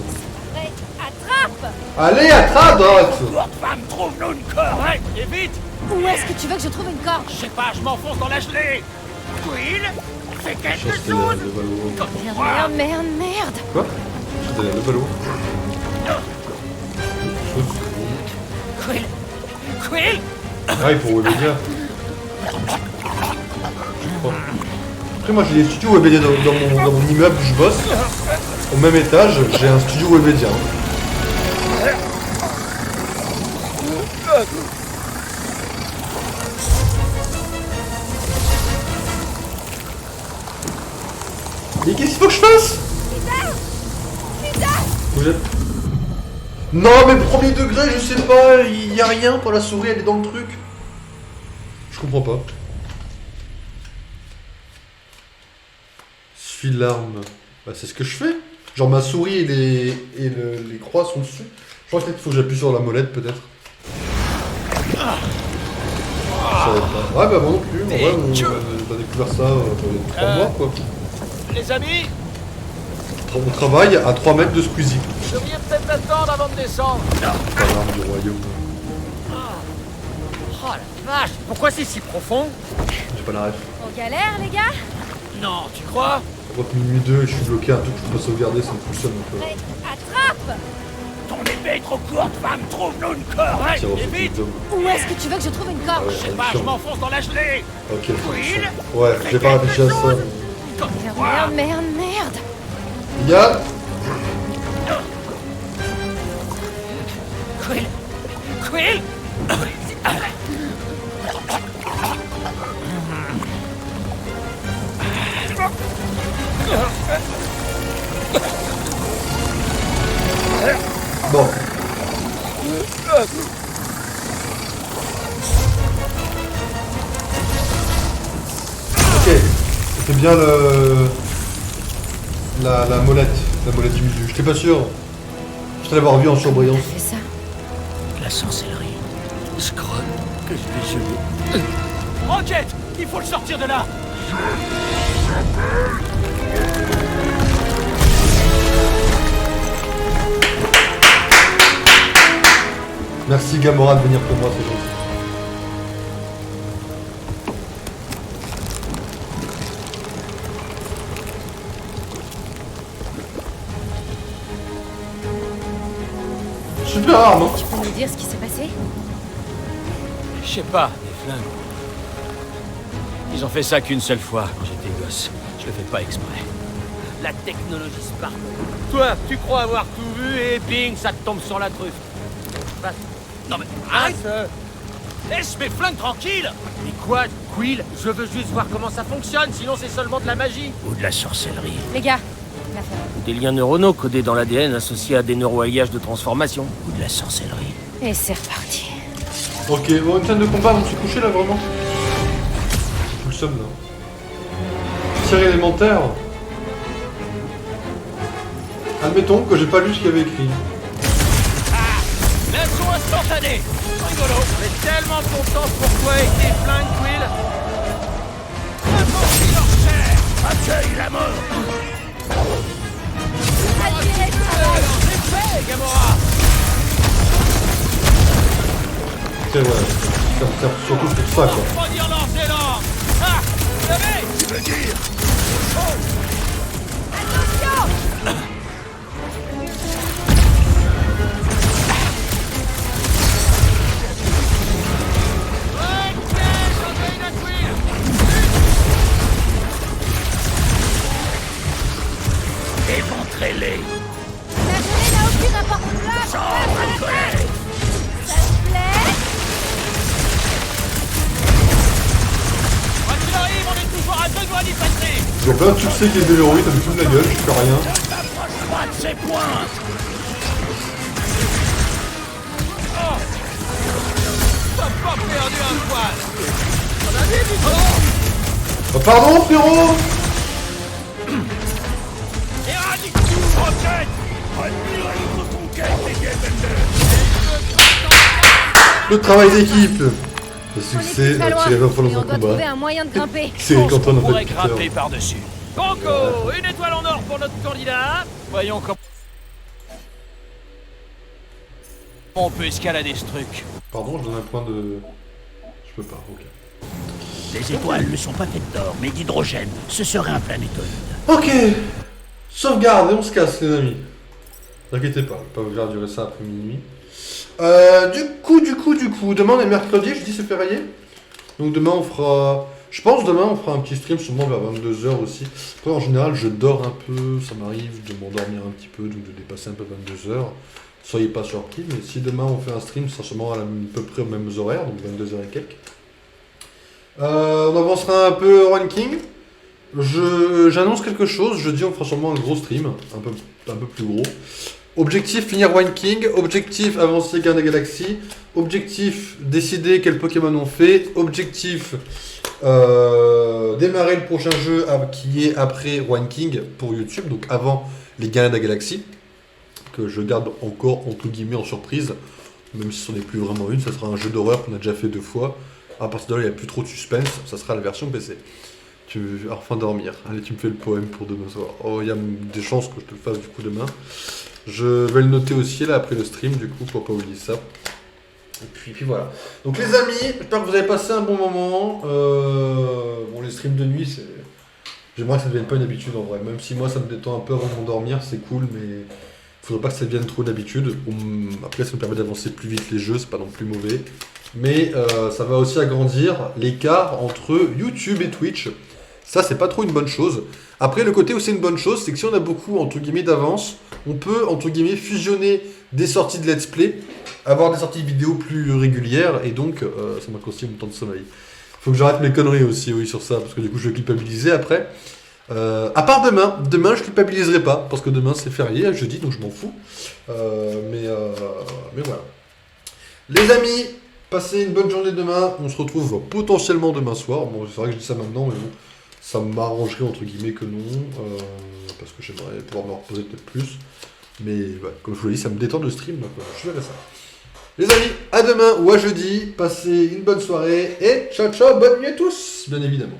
Speaker 6: Hey, attrape!
Speaker 7: Allez, attrape, droite.
Speaker 1: Courte, femme, trouve-nous une corde.
Speaker 3: Ouais, et vite.
Speaker 6: Où est-ce que tu veux que je trouve une corde?
Speaker 3: Je sais pas, je m'enfonce dans la gelée.
Speaker 5: Quill, fais
Speaker 7: Je
Speaker 5: quelque
Speaker 7: pense que
Speaker 5: chose.
Speaker 7: le ballot.
Speaker 6: Merde, merde, merde.
Speaker 7: Quoi? C'était le ballot.
Speaker 3: Quill. Quill.
Speaker 7: Ah, il faut Webedia. Après, moi j'ai des studios Webedia dans mon immeuble où je bosse. Au même étage, j'ai un studio Webedia. Mais qu'est-ce qu'il faut que je fasse? Vous êtes... Non, mais premier degré, je sais pas, il y a rien pour la souris, elle est dans le truc. Je comprends pas. Suis l'arme. Bah, c'est ce que je fais. Genre ma souris et les croix sont dessus. Je crois peut-être qu'il faut que j'appuie sur la molette, peut-être. Je savais pas. Ouais, bah moi non plus. En vrai, on a découvert ça il y a 3 mois, quoi.
Speaker 3: Les amis,
Speaker 7: On travaille à 3 mètres de Squeezie.
Speaker 5: Vous devriez peut-être attendre avant de descendre.
Speaker 7: Pas l'arme du royaume.
Speaker 5: Oh la vache, pourquoi c'est si profond?
Speaker 7: J'ai pas la ref.
Speaker 6: On galère, les gars?
Speaker 3: non, tu crois?
Speaker 7: On voit que minuit 2 et je suis bloqué un truc que je peux pas sauvegarder, ça me fonctionne un peu.
Speaker 6: Hey, attrape!
Speaker 1: Ton épée est trop courte, femme, trouve-nous une corde.
Speaker 3: Ouais,
Speaker 7: Tiens, on
Speaker 3: et
Speaker 7: fait
Speaker 3: vite.
Speaker 7: tout le
Speaker 6: Où est-ce que tu veux que je trouve une corde?
Speaker 7: Ouais,
Speaker 3: Je sais pas, je m'enfonce dans la gelée.
Speaker 7: Ok, ouais, j'ai pas réfléchi à ça.
Speaker 6: Merde, merde, merde.
Speaker 7: Yann,
Speaker 3: Quill. Quill.
Speaker 7: bon. Ok, c'était bien la molette du milieu. J'étais pas sûr. Je l'avoir vu en surbrillance.
Speaker 6: Fais ça.
Speaker 1: La sorcellerie. Je crois que je vais jouer.
Speaker 3: Rocket, il faut le sortir de là.
Speaker 7: Merci Gamora de venir pour moi, c'est gentil. Super arme, hein.
Speaker 6: Tu peux nous dire ce qui s'est passé?
Speaker 3: Je sais pas, des flingues. Ils ont fait ça qu'une seule fois quand j'étais gosse. Je le fais pas exprès. La technologie Spark. Toi, tu crois avoir tout vu et bing, ça te tombe sur la truffe. Vas- Non mais arrête. Laisse mes flingues tranquilles.
Speaker 5: Mais quoi, Quill? Je veux juste voir comment ça fonctionne, sinon c'est seulement de la magie.
Speaker 1: Ou de la sorcellerie.
Speaker 6: Les gars, l'affaire.
Speaker 3: Des liens neuronaux codés dans l'ADN associés à des neuroalliages de transformation.
Speaker 1: Ou de la sorcellerie.
Speaker 6: Et c'est reparti.
Speaker 7: Ok, bon, une scène de combat avant de se coucher là vraiment. J'ai tout le somme là. Tir élémentaire. Admettons que j'ai pas lu ce qu'il y avait écrit.
Speaker 3: L'assaut instantané. Rigolo.
Speaker 5: On est tellement content pour toi et tes flingues, Quill.
Speaker 4: N'importe leur chair.
Speaker 1: Accueille la mort.
Speaker 6: Attirez le travail.
Speaker 3: C'est fait, Gamora.
Speaker 7: C'est vrai. Ça me sert surtout pour ça, quoi.
Speaker 3: Faut pas dire lancer l'arme. Ah, vous savez.
Speaker 1: Tu veux dire?
Speaker 6: Attention.
Speaker 1: Éventrez-les.
Speaker 6: La gelée n'a aucune importance là.
Speaker 1: Chambre de colère.
Speaker 6: Ça te plaît?
Speaker 3: Quoi qu'il arrive, on est toujours à 2 doigts d'y passer.
Speaker 7: J'ai plein de succès qui est de l'héroïne, ça me fume la gueule, je fais rien.
Speaker 1: T'approches pas de ses pointes.
Speaker 3: T'as pas perdu un poil. On a dit, du
Speaker 7: Oh, pardon, frérot.
Speaker 1: Rocket. Admirez notre conquête des Defenders.
Speaker 7: Le travail d'équipe. Le
Speaker 6: On est
Speaker 7: succès
Speaker 6: plus très loin,
Speaker 7: tiré vers
Speaker 6: mais
Speaker 7: dans
Speaker 6: on
Speaker 7: un
Speaker 6: doit trouver
Speaker 7: combat.
Speaker 6: un moyen de grimper.
Speaker 7: C'est quand on en
Speaker 3: pourrait
Speaker 7: fait
Speaker 3: grimper par-dessus. Banco, une étoile en or pour notre candidat. Voyons comment on peut escalader ce truc.
Speaker 7: Pardon, je donne un point de... Je peux pas, ok.
Speaker 1: Les étoiles ne sont pas faites d'or, mais d'hydrogène. Ce serait un planétoïde.
Speaker 7: Ok. Sauvegarde et on se casse, les amis. N'inquiétez pas, je vais pas vous durer ça après minuit. Du coup, demain on est mercredi, je dis c'est férié. Donc demain on fera... Je pense demain on fera un petit stream sûrement vers 22h aussi. Après en général je dors un peu, ça m'arrive de m'endormir un petit peu, donc de dépasser un peu 22h. Soyez pas surpris, mais si demain on fait un stream, ça sera sûrement à peu près aux mêmes horaires, donc 22h et quelques. On avancera un peu au ranking. J'annonce quelque chose, jeudi on fera sûrement un gros stream, un peu plus gros. Objectif finir Wine King, objectif avancer Garde des Galaxies, objectif décider quel Pokémon on fait, objectif démarrer le prochain jeu qui est après Wine King pour YouTube, donc avant les Gardiens de la Galaxie, que je garde encore entre guillemets en surprise, même si ce n'en est plus vraiment une, ça sera un jeu d'horreur qu'on a déjà fait 2 fois. À partir de là il n'y a plus trop de suspense, ça sera la version PC. Tu veux enfin dormir. Allez, tu me fais le poème pour demain soir. Oh, il y a des chances que je te le fasse du coup demain. Je vais le noter aussi là après le stream du coup pour pas oublier ça. Et puis voilà. Donc les amis, j'espère que vous avez passé un bon moment. Bon, les streams de nuit, c'est... J'aimerais que ça ne devienne pas une habitude en vrai. Même si moi ça me détend un peu avant de m'endormir, c'est cool, mais faudrait pas que ça devienne trop d'habitude. Après, ça me permet d'avancer plus vite les jeux, c'est pas non plus mauvais. Mais ça va aussi agrandir l'écart entre YouTube et Twitch. Ça, c'est pas trop une bonne chose. Après, le côté où c'est une bonne chose, c'est que si on a beaucoup, entre guillemets, d'avance, on peut, entre guillemets, fusionner des sorties de let's play, avoir des sorties vidéo plus régulières, et donc, ça m'a costé mon temps de sommeil. Faut que j'arrête mes conneries aussi, oui, sur ça, parce que du coup, je vais culpabiliser après. À part demain. Demain, je culpabiliserai pas, parce que demain, c'est férié, jeudi, donc je m'en fous. Mais voilà. Les amis, passez une bonne journée demain. On se retrouve potentiellement demain soir. Bon, c'est vrai que je dis ça maintenant, mais bon. Ça m'arrangerait entre guillemets que non, parce que j'aimerais pouvoir me reposer peut-être plus. Mais ouais, comme je vous l'ai dit, ça me détend de stream, donc je verrai ça. Les amis, à demain ou à jeudi, passez une bonne soirée et ciao ciao, bonne nuit à tous, bien évidemment.